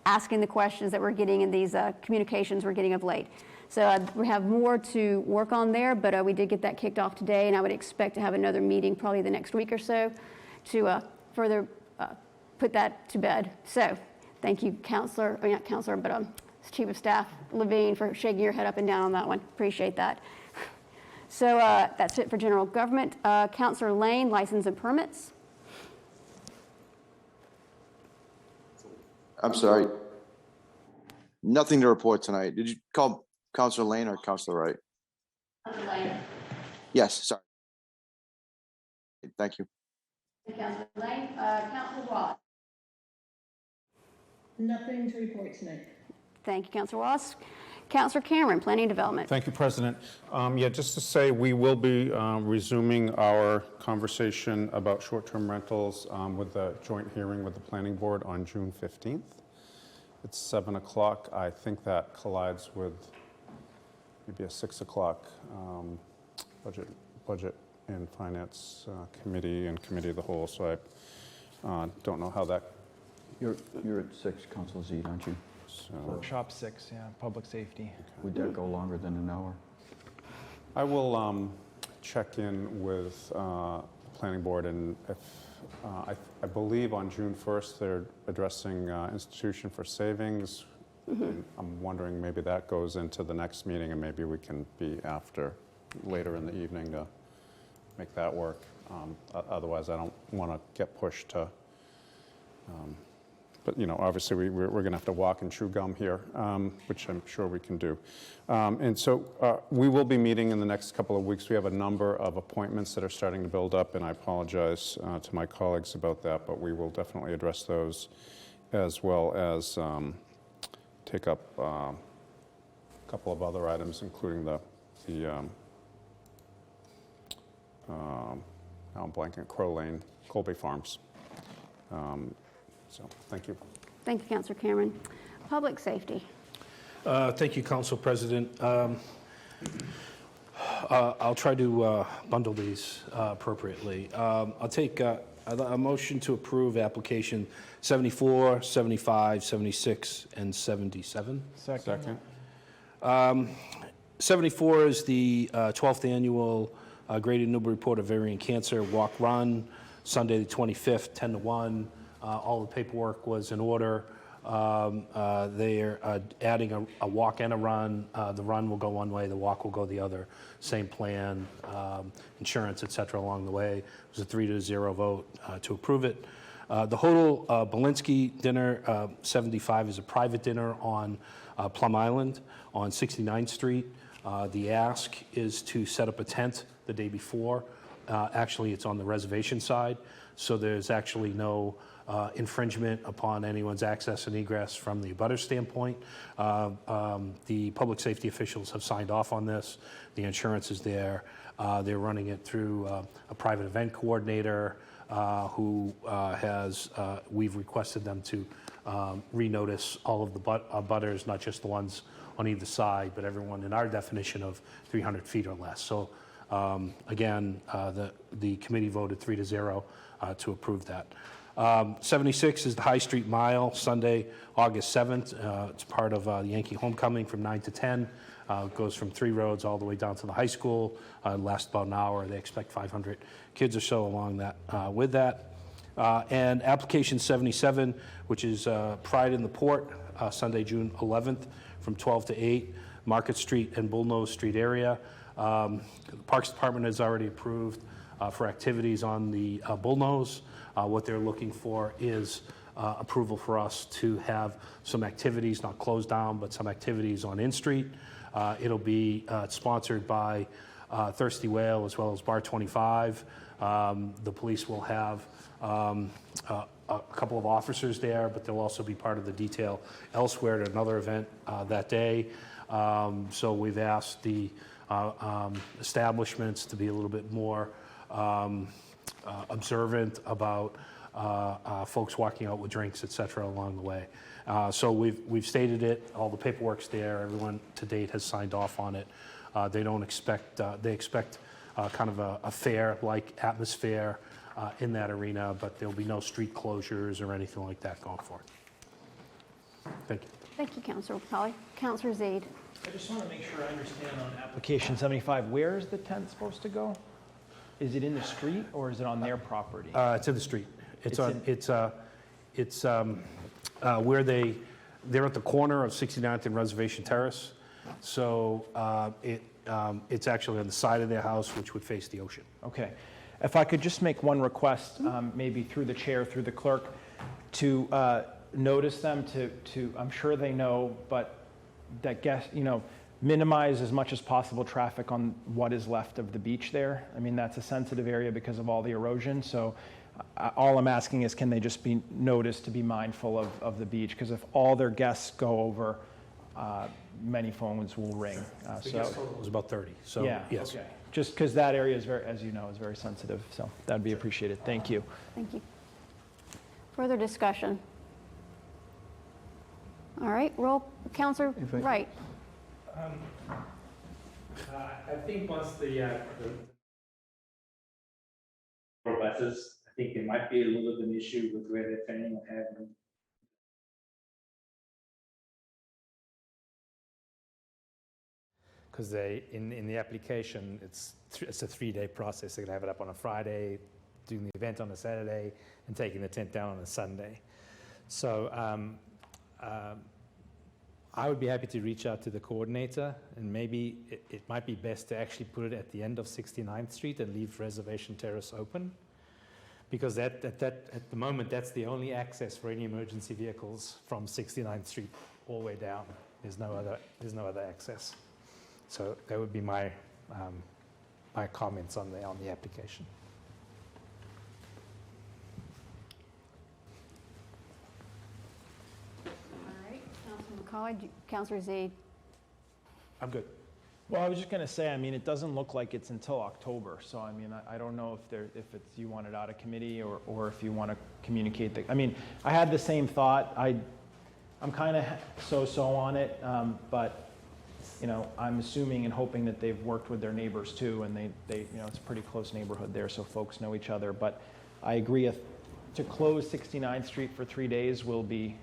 asking the questions that we're getting in these communications we're getting of late. So we have more to work on there, but we did get that kicked off today, and I would expect to have another meeting probably the next week or so to further put that to bed. So thank you, Counselor, or not Counselor, but Chief of Staff Levine, for shaking your head up and down on that one. Appreciate that. So that's it for general government. Counselor Lane, license and permits. I'm sorry. Nothing to report tonight. Did you call Councilor Lane or Councilor Wright? Lane. Yes, sorry. Thank you. Counselor Lane. Counselor Watt. Nothing to report tonight. Thank you, Counselor Wallace. Counselor Cameron, Planning Development. Thank you, President. Yeah, just to say, we will be resuming our conversation about short-term rentals with the joint hearing with the Planning Board on June 15th. It's 7 o'clock. I think that collides with maybe a 6 o'clock budget and Finance Committee and Committee of the Whole, so I don't know how that... You're at 6, Council Z, aren't you? So, Workshop 6, yeah, public safety. Would that go longer than an hour? I will check in with the Planning Board, and if I believe on June 1st they're addressing institution for savings. And I'm wondering maybe that goes into the next meeting, and maybe we can be later in the evening to make that work. Otherwise, I don't want to get pushed to. But, you know, obviously we're going to have to walk and chew gum here, which I'm sure we can do. And so we will be meeting in the next couple of weeks. We have a number of appointments that are starting to build up, and I apologize to my colleagues about that, but we will definitely address those, as well as take up a couple of other items, including now I'm blanking, Crow Lane, Colby Farms. So, thank you. Thank you, Counselor Cameron. Public safety. Thank you, Council President. I'll try to bundle these appropriately. I'll take a motion to approve application 74, 75, 76, and 77. Second. 74 is the 12th annual Greater Newburyport Ovarian Cancer Walk Run, Sunday the 25th, 10 to 1. All the paperwork was in order. They're adding a walk and a run. The run will go one way, the walk will go the other. Same plan, insurance, et cetera, along the way. It was a 3-0 vote to approve it. The Hodel Belinsky dinner, 75, is a private dinner on Plum Island on 69th Street. The ask is to set up a tent the day before. Actually, it's on the reservation side, so there's actually no infringement upon anyone's access and egress from the abutter standpoint. The public safety officials have signed off on this. The insurance is there. They're running it through a private event coordinator who we've requested them to renotice all of the abutters, not just the ones on either side, but everyone in our definition of 300 feet or less. So again, the committee voted 3-0 to approve that. 76 is the High Street Mile, Sunday, August 7th. It's part of the Yankee Homecoming from 9 to 10. It goes from 3 roads all the way down to the high school. Lasts about an hour. They expect 500 kids or so along that with that. And application 77, which is Pride in the Port, Sunday, June 11th, from 12 to 8, Market Street and Bullnose Street area. The Parks Department has already approved for activities on the Bullnose. What they're looking for is approval for us to have some activities, not closed down, but some activities on In Street. It'll be sponsored by Thirsty Whale as well as Bar 25. The police will have a couple of officers there, but they'll also be part of the detail elsewhere at another event that day. So we've asked the establishments to be a little bit more observant about folks walking out with drinks, et cetera, along the way. So we've stated it, all the paperwork's there, everyone to date has signed off on it. They don't expect, they expect kind of a fair-like atmosphere. in that arena, but there'll be no street closures or anything like that going forward. Thank you. Thank you, Councilor McCauley. Councilor Zaid. I just want to make sure I understand on application 75, where is the tent supposed to go? Is it in the street or is it on their property? It's in the street. It's where they're at the corner of 69th and Reservation Terrace. So it's actually on the side of their house, which would face the ocean. Okay. If I could just make one request, maybe through the chair, through the clerk, to notice them, to I'm sure they know, but that minimize as much as possible traffic on what is left of the beach there. I mean, that's a sensitive area because of all the erosion. So all I'm asking is, can they just be noticed to be mindful of the beach? Because if all their guests go over, many phones will ring. The guest total was about 30. So yeah, yes. Okay. Just because that area is very, as you know, is very sensitive. So that'd be appreciated. Thank you. Thank you. Further discussion? All right, roll, Councilor Wright. I think once the buses, I think there might be a little bit of an issue with where they're planning on having them. Because in the application, it's a 3-day process. They're going to have it up on a Friday, doing the event on a Saturday, and taking the tent down on a Sunday. So I would be happy to reach out to the coordinator, and maybe it might be best to actually put it at the end of 69th Street and leave Reservation Terrace open, because at the moment, that's the only access for any emergency vehicles from 69th Street all the way down. There's no other access. So that would be my my comments on the application. Councilor Zaid. I'm good. Well, I was just going to say, I mean, it doesn't look like it's until October. So, I mean, I don't know if it's you want it out of committee or if you want to communicate I mean, I had the same thought. I'm kind of so-so on it, but, you know, I'm assuming and hoping that they've worked with their neighbors too, and they you know, it's a pretty close neighborhood there, so folks know each other. But I agree, to close 69th Street for 3 days will be,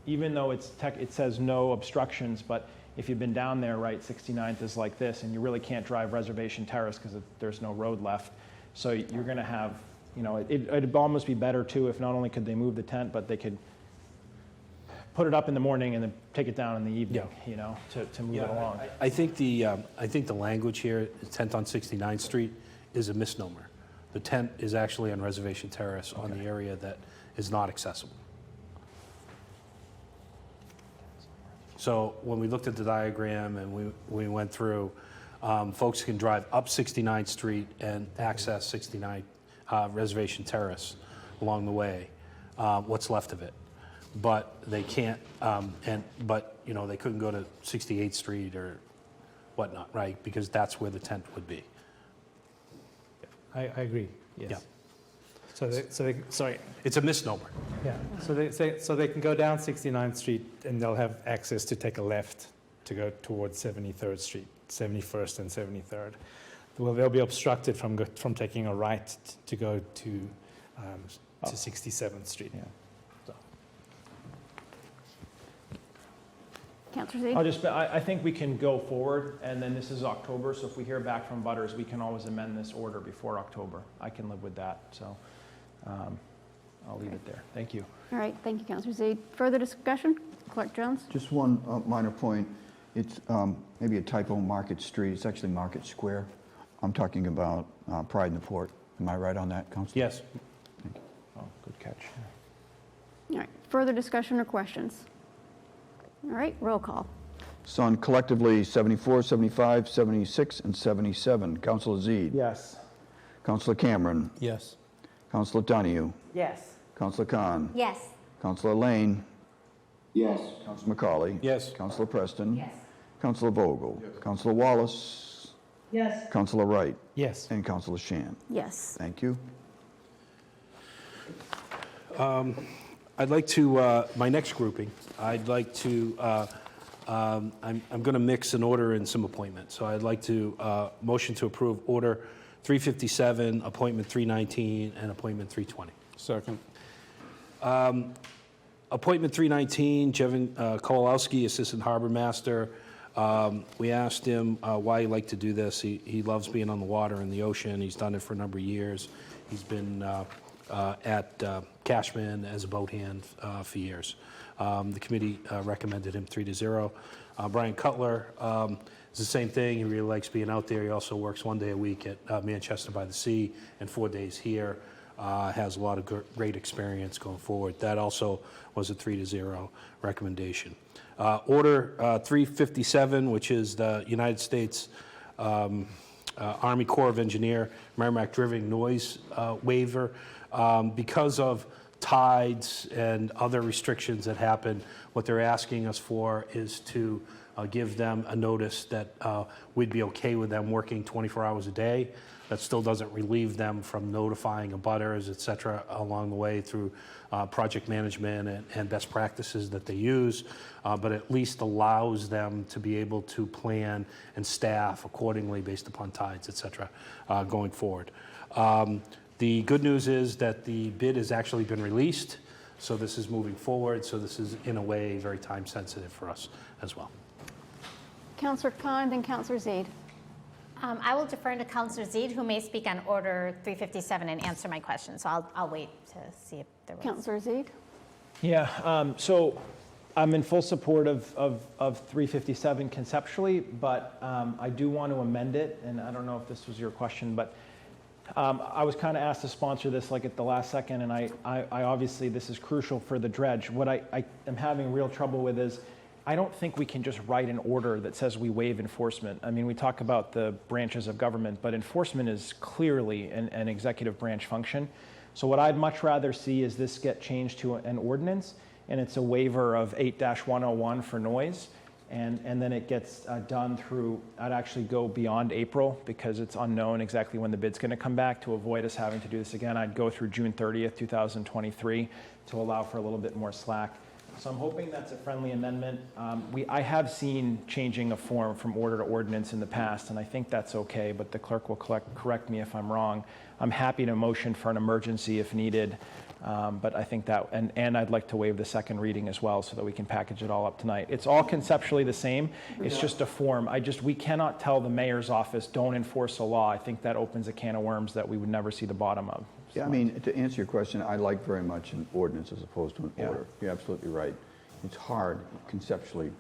even though it says no obstructions, but if you've been down there, right, 69th is like this, and you really can't drive Reservation Terrace because there's no road left. So you're going to have, you know, it'd almost be better too if not only could they move the tent, but they could put it up in the morning and then take it down in the evening, you know, to move it along. I think the language here, tent on 69th Street, is a misnomer. The tent is actually on Reservation Terrace on the area that is not accessible. So when we looked at the diagram and we went through, folks can drive up 69th Street and access 69 Reservation Terrace along the way, what's left of it. But they can't, but you know, they couldn't go to 68th Street or whatnot, right? Because that's where the tent would be. I agree. Yes. Yeah. Sorry. It's a misnomer. Yeah. So they can go down 69th Street and they'll have access to take a left to go towards 73rd Street, 71st and 73rd. Well, they'll be obstructed from taking a right to go to 67th Street. Yeah. Councilor Zaid? I think we can go forward, and then this is October, so if we hear back from butters, we can always amend this order before October. I can live with that, so I'll leave it there. Thank you. All right, thank you, Councilor Zaid. Further discussion? Clerk Jones? Just one minor point. It's maybe a typo, Market Street. It's actually Market Square. I'm talking about Pride in the Port. Am I right on that, Councilor? Yes. Thank you. Oh, good catch. All right, further discussion or questions? All right, roll call. So on collectively 74, 75, 76, and 77. Councilor Zaid? Yes. Councilor Cameron? Yes. Councilor Donahue? Yes. Councilor Khan? Yes. Councilor Lane? Yes. Councilor McCauley? Yes. Councilor Preston? Yes. Councilor Vogel? Yes. Councilor Wallace? Yes. Councilor Wright? Yes. And Councilor Shan? Yes. Thank you. I'd like to, my next grouping, I'd like to, I'm going to mix an order and some appointments. So I'd like to motion to approve order 357, appointment 319, and appointment 320. Second. Appointment 319, Jevin Kowalowski, Assistant Harbor Master. We asked him why he liked to do this. He loves being on the water and the ocean. He's done it for a number of years. He's been at Cashman as a boat hand for years. The committee recommended him 3-0. Brian Cutler is the same thing. He really likes being out there. He also works 1 day a week at Manchester by the Sea and 4 days here. Has a lot of great experience going forward. That also was a 3-0 recommendation. Order 357, which is the United States Army Corps of Engineer Merrimack Driving noise waiver. Because of tides and other restrictions that happen, what they're asking us for is to give them a notice that we'd be okay with them working 24 hours a day. That still doesn't relieve them from notifying abutters, et cetera, along the way through project management and best practices that they use, but at least allows them to be able to plan and staff accordingly based upon tides, et cetera, going forward. The good news is that the bid has actually been released, so this is moving forward, so this is in a way very time sensitive for us as well. Councillor Khan, then Councillor Zaid. I will defer to Councillor Zaid, who may speak on Order 357 and answer my question. So I'll wait to see if there was. Councillor Zaid. Yeah, so I'm in full support of 357 conceptually, but I do want to amend it, and I don't know if this was your question, but I was kind of asked to sponsor this like at the last second, and I obviously this is crucial for the dredge. What I am having real trouble with is I don't think we can just write an order that says we waive enforcement. I mean, we talk about the branches of government, but enforcement is clearly an executive branch function. So what I'd much rather see is this get changed to an ordinance, and it's a waiver of 8-101 for noise, and then it gets done through, I'd actually go beyond April because it's unknown exactly when the bid's going to come back. To avoid us having to do this again, I'd go through June 30th, 2023 to allow for a little bit more slack. So I'm hoping that's a friendly amendment. I have seen changing a form from order to ordinance in the past, and I think that's okay, but the clerk will correct me if I'm wrong. I'm happy to motion for an emergency if needed, but I think that, and I'd like to waive the second reading as well so that we can package it all up tonight. It's all conceptually the same. It's just a form. We cannot tell the mayor's office, don't enforce a law. I think that opens a can of worms that we would never see the bottom of. Yeah, I mean, to answer your question, I like very much an ordinance as opposed to an order. You're absolutely right. It's hard conceptually.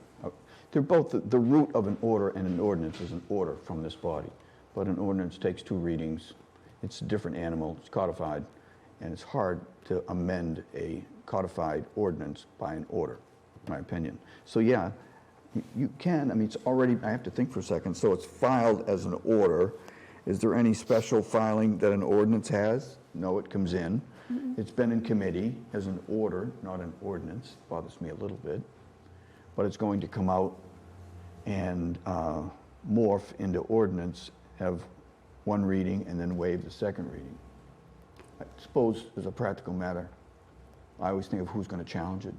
They're both, the root of an order and an ordinance is an order from this body. But an ordinance takes 2 readings. It's a different animal, it's codified, and it's hard to amend a codified ordinance by an order, in my opinion. So yeah, you can, I mean, it's already, I have to think for a second, so it's filed as an order. Is there any special filing that an ordinance has? No, it comes in. It's been in committee as an order, not an ordinance. Bothers me a little bit. But it's going to come out and morph into ordinance, have 1 reading, and then waive the second reading. I suppose as a practical matter, I always think of who's going to challenge it.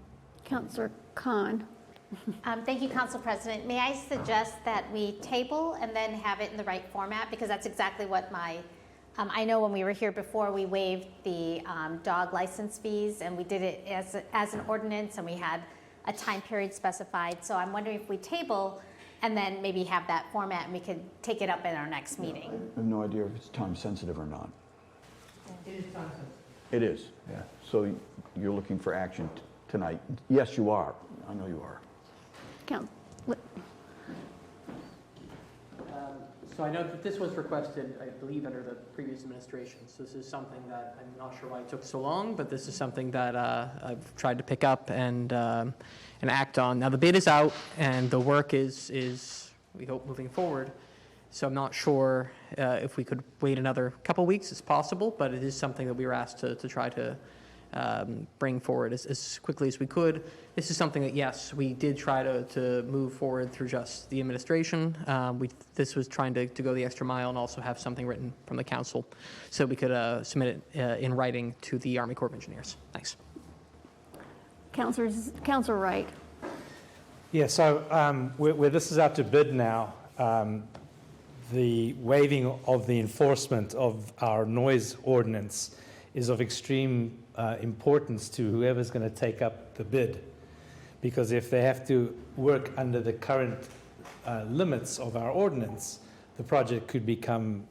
Councillor Khan. Thank you, Council President. May I suggest that we table and then have it in the right format? Because that's exactly what I know when we were here before, we waived the dog license fees, and we did it as an ordinance, and we had a time period specified. So I'm wondering if we table and then maybe have that format, and we could take it up in our next meeting. I have no idea if it's time sensitive or not. It is time sensitive. It is, yeah. So you're looking for action tonight? Yes, you are. I know you are. So I know that this was requested, I believe, under the previous administration. So this is something that I'm not sure why it took so long, but this is something that I've tried to pick up and act on. Now the bid is out, and the work is we hope moving forward. So I'm not sure if we could wait another couple weeks. It's possible, but it is something that we were asked to try to bring forward as quickly as we could. This is something that, yes, we did try to move forward through just the administration. This was trying to go the extra mile and also have something written from the council so we could submit it in writing to the Army Corps of Engineers. Thanks. Councillor Wright. Yeah, so where this is out to bid now, the waiving of the enforcement of our noise ordinance is of extreme importance to whoever's going to take up the bid. Because if they have to work under the current limits of our ordinance, the project could become,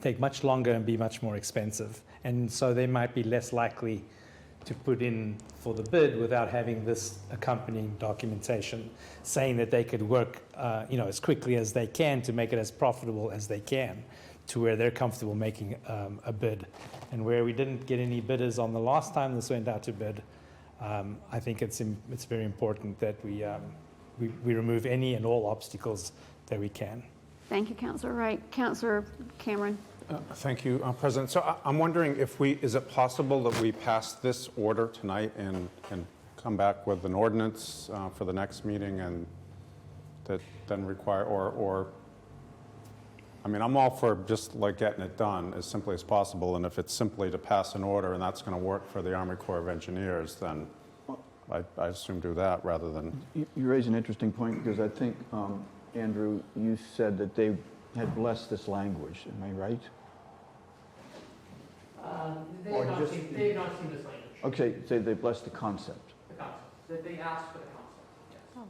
take much longer and be much more expensive. And so they might be less likely to put in for the bid without having this accompanying documentation saying that they could work as quickly as they can to make it as profitable as they can to where they're comfortable making a bid. And where we didn't get any bidders on the last time this went out to bid, I think it's very important that we remove any and all obstacles that we can. Thank you, Councilor Wright. Councilor Cameron. Thank you, President. So I'm wondering is it possible that we pass this order tonight and come back with an ordinance for the next meeting and that then require, I mean, I'm all for just like getting it done as simply as possible, and if it's simply to pass an order and that's going to work for the Army Corps of Engineers, then I assume do that rather than... You raise an interesting point because I think, Andrew, you said that they had blessed this language. Am I right? They've not seen this language. Okay, say they blessed the concept. The concept. That they asked for the concept, yes. Oh.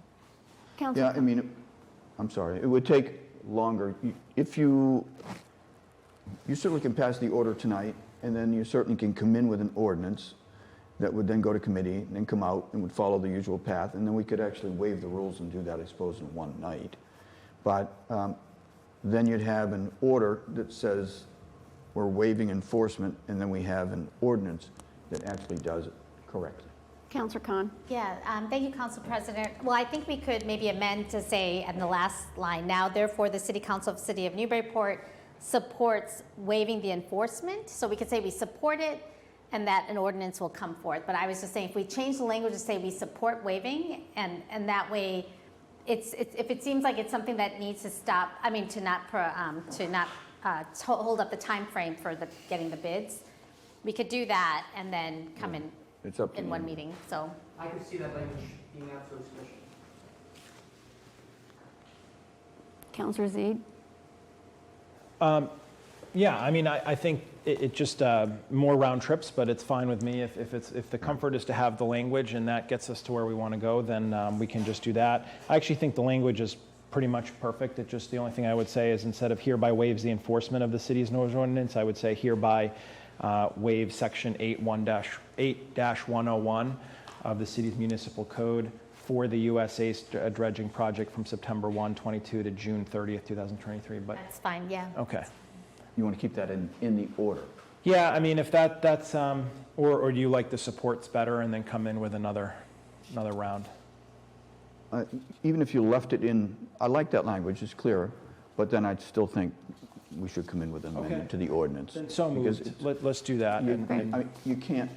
Councilor. Yeah, I mean, I'm sorry, it would take longer. If you certainly can pass the order tonight, and then you certainly can come in with an ordinance that would then go to committee, and then come out and would follow the usual path, and then we could actually waive the rules and do that, I suppose, in one night. But then you'd have an order that says we're waiving enforcement, and then we have an ordinance that actually does it correctly. Councilor Khan. Yeah, thank you, Council President. Well, I think we could maybe amend to say in the last line, now therefore the City Council of the City of Newburyport supports waiving the enforcement. So we could say we support it and that an ordinance will come forth. But I was just saying if we change the language to say we support waiving and that way if it seems like it's something that needs to stop, I mean to not hold up the time frame for getting the bids, we could do that and then come in. It's up to in one meeting, so. I could see that language being absolutely sufficient. Councilor Zede. Yeah, I mean, I think it just more round trips, but it's fine with me. If the comfort is to have the language and that gets us to where we want to go, then we can just do that. I actually think the language is pretty much perfect. It just, the only thing I would say is instead of hereby waives the enforcement of the city's noise ordinance, I would say hereby waive section 8-101 of the city's municipal code for the USA dredging project from September 1, 22 to June 30th, 2023. But that's fine, yeah. Okay. You want to keep that in the order? Yeah, I mean, if that's, or do you like the supports better and then come in with another round? Even if you left it in, I like that language, it's clearer, but then I'd still think we should come in with an amendment to the ordinance. Then so moved. Let's do that. I mean, you can't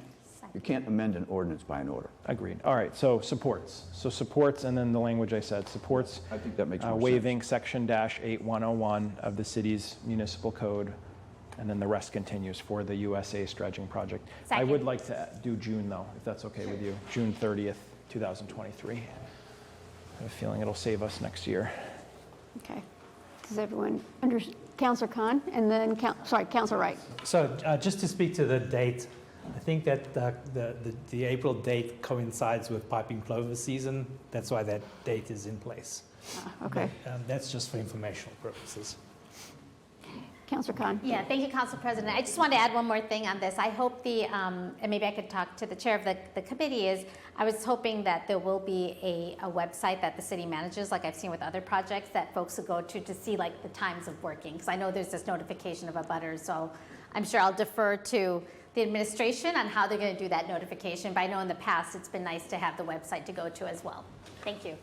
amend an ordinance by an order. Agreed. All right, so supports. So supports, and then the language I said, supports. I think that makes more waiving section -8101 of the city's municipal code, and then the rest continues for the USA dredging project. Second. I would like to do June, though, if that's okay with you. June 30th, 2023. I have a feeling it'll save us next year. Okay. Does everyone understand? Councilor Khan, and then, Councilor Wright. So just to speak to the date, I think that the April date coincides with piping clover season. That's why that date is in place. Okay. But, that's just for informational purposes. Councilor Khan. Yeah, thank you, Council President. I just want to add one more thing on this. I hope and maybe I could talk to the chair of the committee, I was hoping that there will be a website that the city manages, like I've seen with other projects, that folks will go to see like the times of working. Because I know there's this notification of a butter, so I'm sure I'll defer to the administration on how they're going to do that notification. But I know in the past it's been nice to have the website to go to as well. Thank you.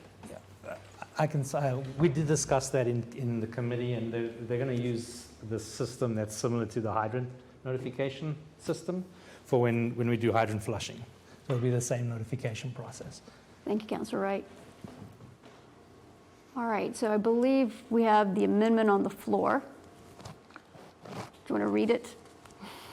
I can say we did discuss that in the committee, and they're going to use the system that's similar to the hydrant notification system for when we do hydrant flushing. So it'll be the same notification process. Thank you, Councilor Wright. All right, so I believe we have the amendment on the floor. Do you want to read it?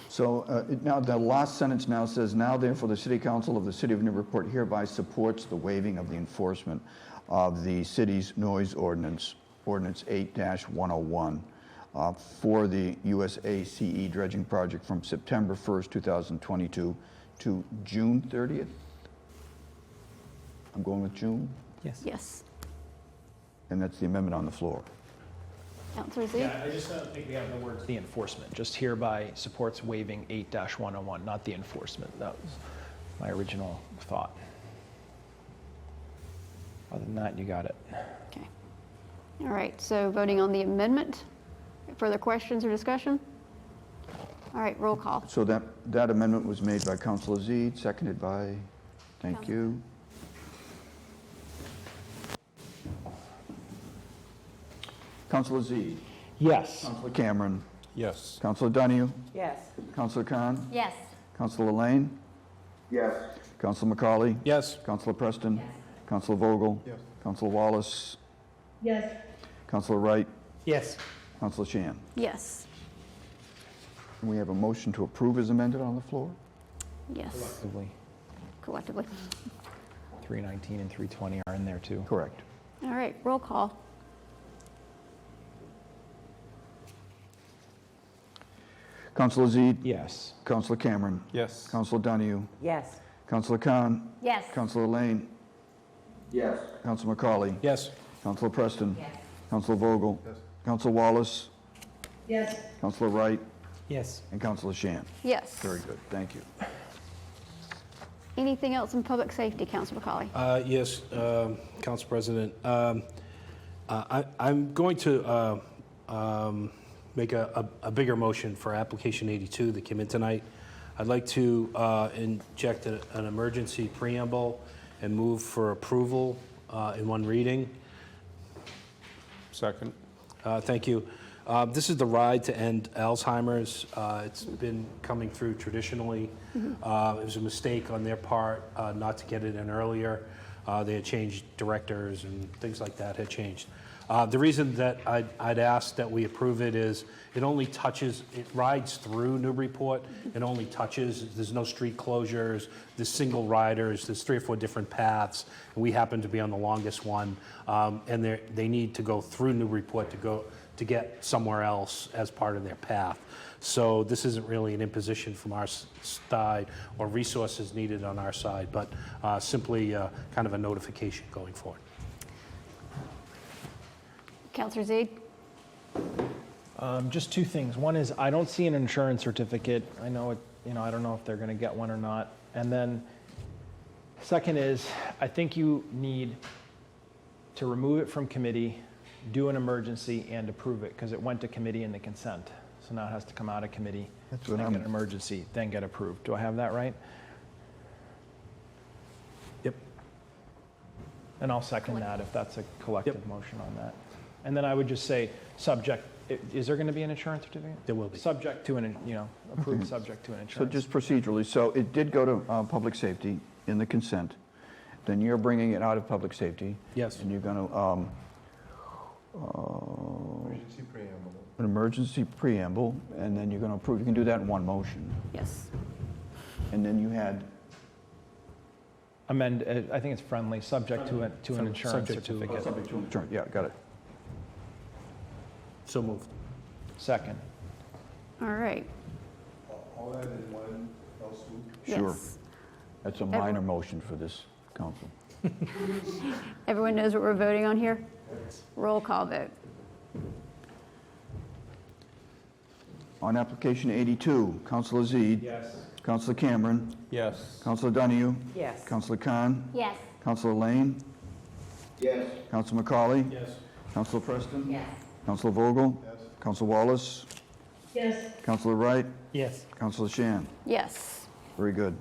So now the last sentence now says, now therefore the City Council of the City of Newburyport hereby supports the waiving of the enforcement of the city's noise ordinance ordinance 8-101 for the USACE dredging project from September 1st, 2022 to June 30th. I'm going with June, Yes. Yes. and that's the amendment on the floor. Counselor Z? Yeah, I just don't think we have the words the enforcement. Just hereby supports waiving 8-101, not the enforcement. That was my original thought. Other than that, you got it. Okay. All right, so voting on the amendment. Further questions or discussion? All right, roll call. So that amendment was made by Councilor Zede, seconded by, thank you. Councilor Zede. Yes. Councilor Cameron. Yes. Councilor Donahue. Yes. Councilor Khan. Yes. Councilor Lane. Yes. Councilor McCauley. Yes. Councilor Preston. Councilor Vogel. Yes. Councilor Wallace. Yes. Councilor Wright. Yes. Councilor Shan. Yes. We have a motion to approve as amended on the floor. Yes. Collectively. 319 and 320 are in there too. Correct. All right, roll call. Councilor Zede. Yes. Councilor Cameron. Yes. Councilor Donahue. Yes. Councilor Khan. Yes. Councilor Lane. Yes. Councilor McCauley. Yes. Councilor Preston. Councilor Vogel. Councilor Wallace. Yes. Councilor Wright. Yes. And Councilor Shan. Yes. Very good. Thank you. Anything else in public safety, Councilor McCauley? Yes, Council President. I'm going to make a bigger motion for application 82 that came in tonight. I'd like to inject an emergency preamble and move for approval in one reading. Second. Thank you. This is the Ride to End Alzheimer's. It's been coming through traditionally. It was a mistake on their part not to get it in earlier. They had changed directors and things like that had changed. The reason that I'd ask that we approve it is it only touches, it rides through Newburyport. It only touches, there's no street closures, there's single riders, there's 3 or 4 different paths. And we happen to be on the longest one. And they need to go through Newburyport to get somewhere else as part of their path. So this isn't really an imposition from our side or resources needed on our side, but simply kind of a notification going forward. Councilor Zede? Just 2 things. One is I don't see an insurance certificate. I know it, I don't know if they're going to get one or not. And then second is I think you need to remove it from committee, do an emergency, and approve it because it went to committee in the consent. So now it has to come out of committee, That's what then I'm- get an emergency, then get approved. Do I have that right? Yep. And I'll second that if that's a collective motion on that. And then I would just say, is there going to be an insurance certificate? There will be. Subject to approved Okay. subject to an So insurance. just procedurally, so it did go to public safety in the consent. Then you're bringing it out of public safety. Yes. And you're going to Emergency preamble. an emergency preamble, and then you're going to approve. You can do that in one motion. Yes. And then you had, Amend, I think it's friendly, subject to an insurance Subject to- certificate. subject to insurance. Yeah, got it. So moved. Second. All right. All that in one fell swoop? Sure. Yes. That's a minor motion for this council. Everyone knows what we're voting on here? Roll call vote. On application 82, Councilor Zede. Yes. Councilor Cameron. Yes. Councilor Donahue. Yes. Councilor Khan. Yes. Councilor Lane. Yes. Councilor McCauley. Yes. Councilor Preston. Yes. Councilor Vogel. Yes. Councilor Wallace. Yes. Councilor Wright. Yes. Councilor Shan. Yes. Very good.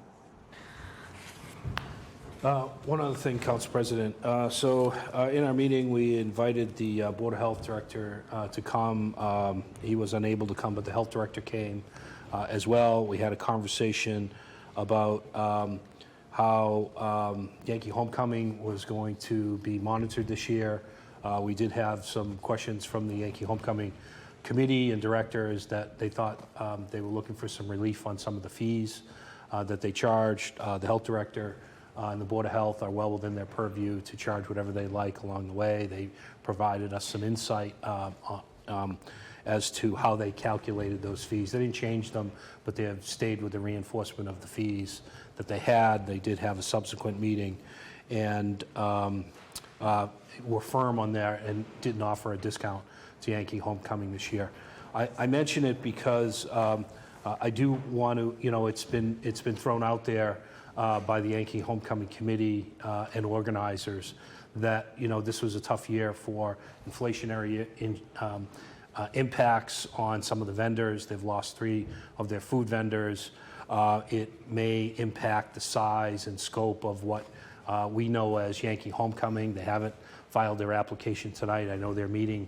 One other thing, Council President. In our meeting, we invited the Board of Health Director to come. He was unable to come, but the Health Director came as well. We had a conversation about how Yankee Homecoming was going to be monitored this year. We did have some questions from the Yankee Homecoming Committee and directors that they thought they were looking for some relief on some of the fees that they charged. The Health Director and the Board of Health are well within their purview to charge whatever they like along the way. They provided us some insight as to how they calculated those fees. They didn't change them, but they have stayed with the reinforcement of the fees that they had. They did have a subsequent meeting and were firm on there and didn't offer a discount to Yankee Homecoming this year. I mention it because I do want to, it's been thrown out there by the Yankee Homecoming Committee and organizers that, this was a tough year for inflationary impacts on some of the vendors. They've lost 3 of their food vendors. It may impact the size and scope of what we know as Yankee Homecoming. They haven't filed their application tonight. I know they're meeting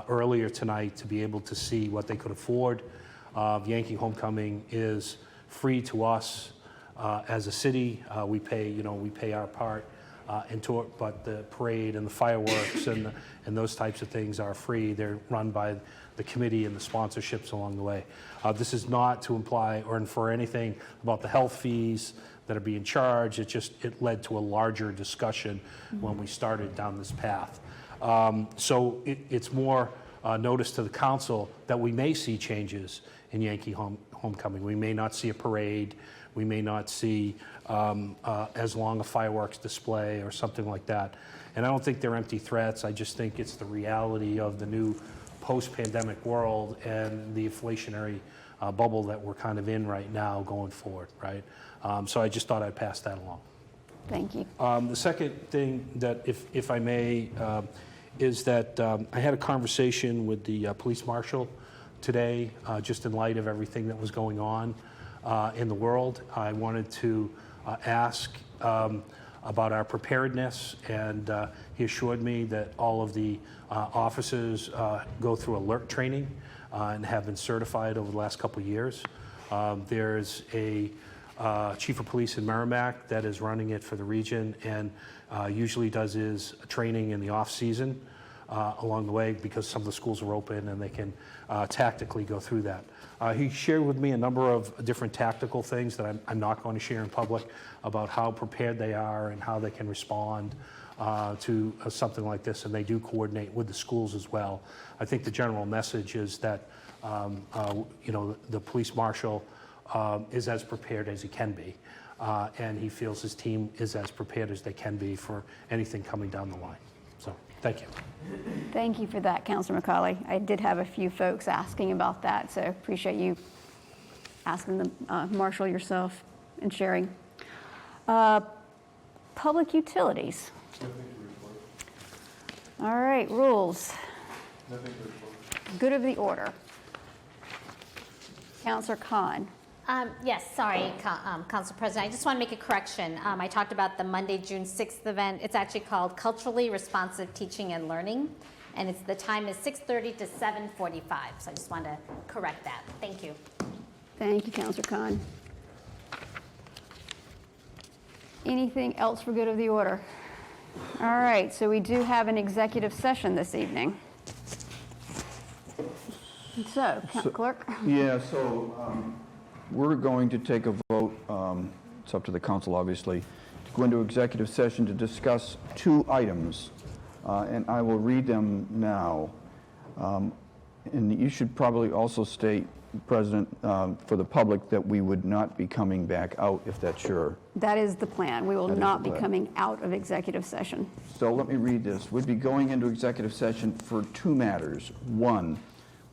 earlier tonight to be able to see what they could afford. Yankee Homecoming is free to us as a city. We pay our part into it, but the parade and the fireworks and those types of things are free. They're run by the committee and the sponsorships along the way. This is not to imply or infer anything about the health fees that are being charged. It led to a larger discussion when we started down this path. So it's more notice to the council that we may see changes in Yankee Homecoming. We may not see a parade. We may not see as long a fireworks display or something like that. And I don't think they're empty threats. I just think it's the reality of the new post-pandemic world and the inflationary bubble that we're kind of in right now going forward, right? So I just thought I'd pass that along. Thank you. The second thing that, if I may, is that I had a conversation with the police marshal today, just in light of everything that was going on in the world. I wanted to ask about our preparedness, and he assured me that all of the officers go through alert training and have been certified over the last couple of years. There's a chief of police in Merrimack that is running it for the region and usually does his training in the off-season along the way because some of the schools are open and they can tactically go through that. He shared with me a number of different tactical things that I'm not going to share in public about how prepared they are and how they can respond to something like this, and they do coordinate with the schools as well. I think the general message is that the police marshal is as prepared as he can be, and he feels his team is as prepared as they can be for anything coming down the line. So, thank you. Thank you for that, Councilor McCauley. I did have a few folks asking about that, so appreciate you asking the marshal yourself and sharing. Public utilities. All right, rules. Good of the order. Councilor Khan. Yes, sorry, Council President. I just want to make a correction. I talked about the Monday, June 6th event. It's actually called Culturally Responsive Teaching and Learning, and the time is 6:30 to 7:45. So I just wanted to correct that. Thank you. Thank you, Councilor Khan. Anything else for good of the order? All right, so we do have an executive session this evening. So, Clerk? Yeah, so we're going to take a vote, it's up to the council obviously, to go into executive session to discuss 2 items, and I will read them now. And you should probably also state, President, for the public that we would not be coming back out if that's your... That is the plan. We will not be coming out of executive session. So let me read this. We'd be going into executive session for 2 matters. 1,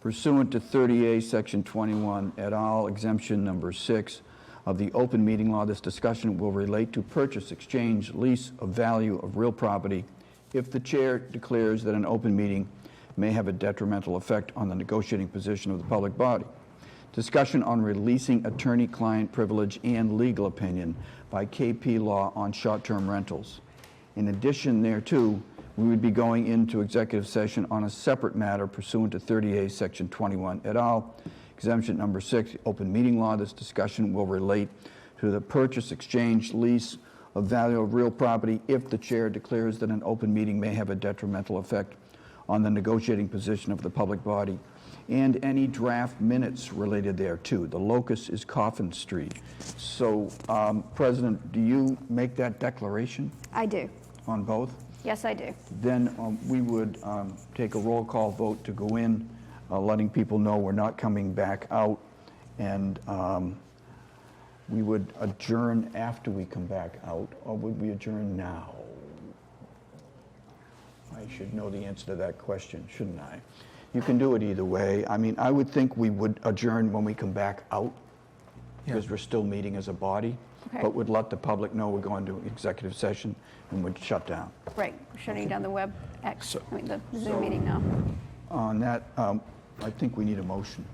pursuant to 30A Section 21 et al. Exemption number 6 of the open meeting law, this discussion will relate to purchase, exchange, lease of value of real property if the chair declares that an open meeting may have a detrimental effect on the negotiating position of the public body. Discussion on releasing attorney-client privilege and legal opinion by KP Law on short-term rentals. In addition thereto, we would be going into executive session on a separate matter pursuant to 30A Section 21 et al. Exemption number 6, open meeting law. This discussion will relate to the purchase, exchange, lease of value of real property if the chair declares that an open meeting may have a detrimental effect on the negotiating position of the public body. and any draft minutes related thereto. The locus is Coffin Street. So, President, do you make that declaration I do. on both? Yes, I do. Then we would take a roll call vote to go in, letting people know we're not coming back out, and we would adjourn after we come back out, or would we adjourn now? I should know the answer to that question, shouldn't I? You can do it either way. I mean, I would think we would adjourn when we come back out, because we're still meeting as a body, Okay. but would let the public know we're going to executive session and would shut down. Right, we're shutting down the the Zoom meeting now. On that, I think we need a motion.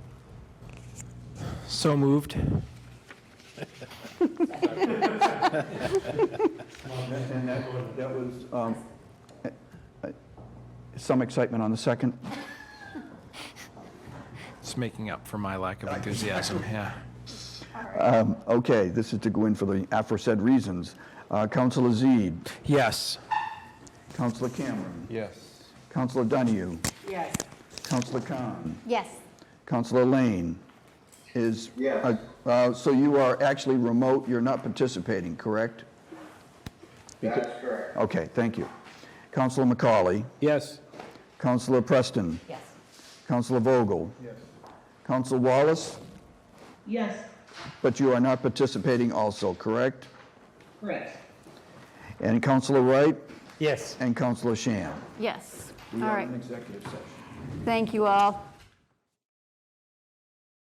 So moved. And that was some excitement on the second. It's making up for my lack of enthusiasm, yeah. Okay, this is to go in for the aforesaid reasons. Councilor Zede. Yes. Councilor Cameron. Yes. Councilor Donahue. Yes. Councilor Khan. Yes. Councilor Lane is... Yes. So you are actually remote, you're not participating, correct? That's correct. Okay, thank you. Councilor McCauley. Yes. Councilor Preston. Yes. Councilor Vogel. Yes. Councilor Wallace. Yes. But you are not participating also, correct? Correct. And Councilor Wright Yes. and Councilor Shan. Yes. We All are right. in executive session. Thank you all.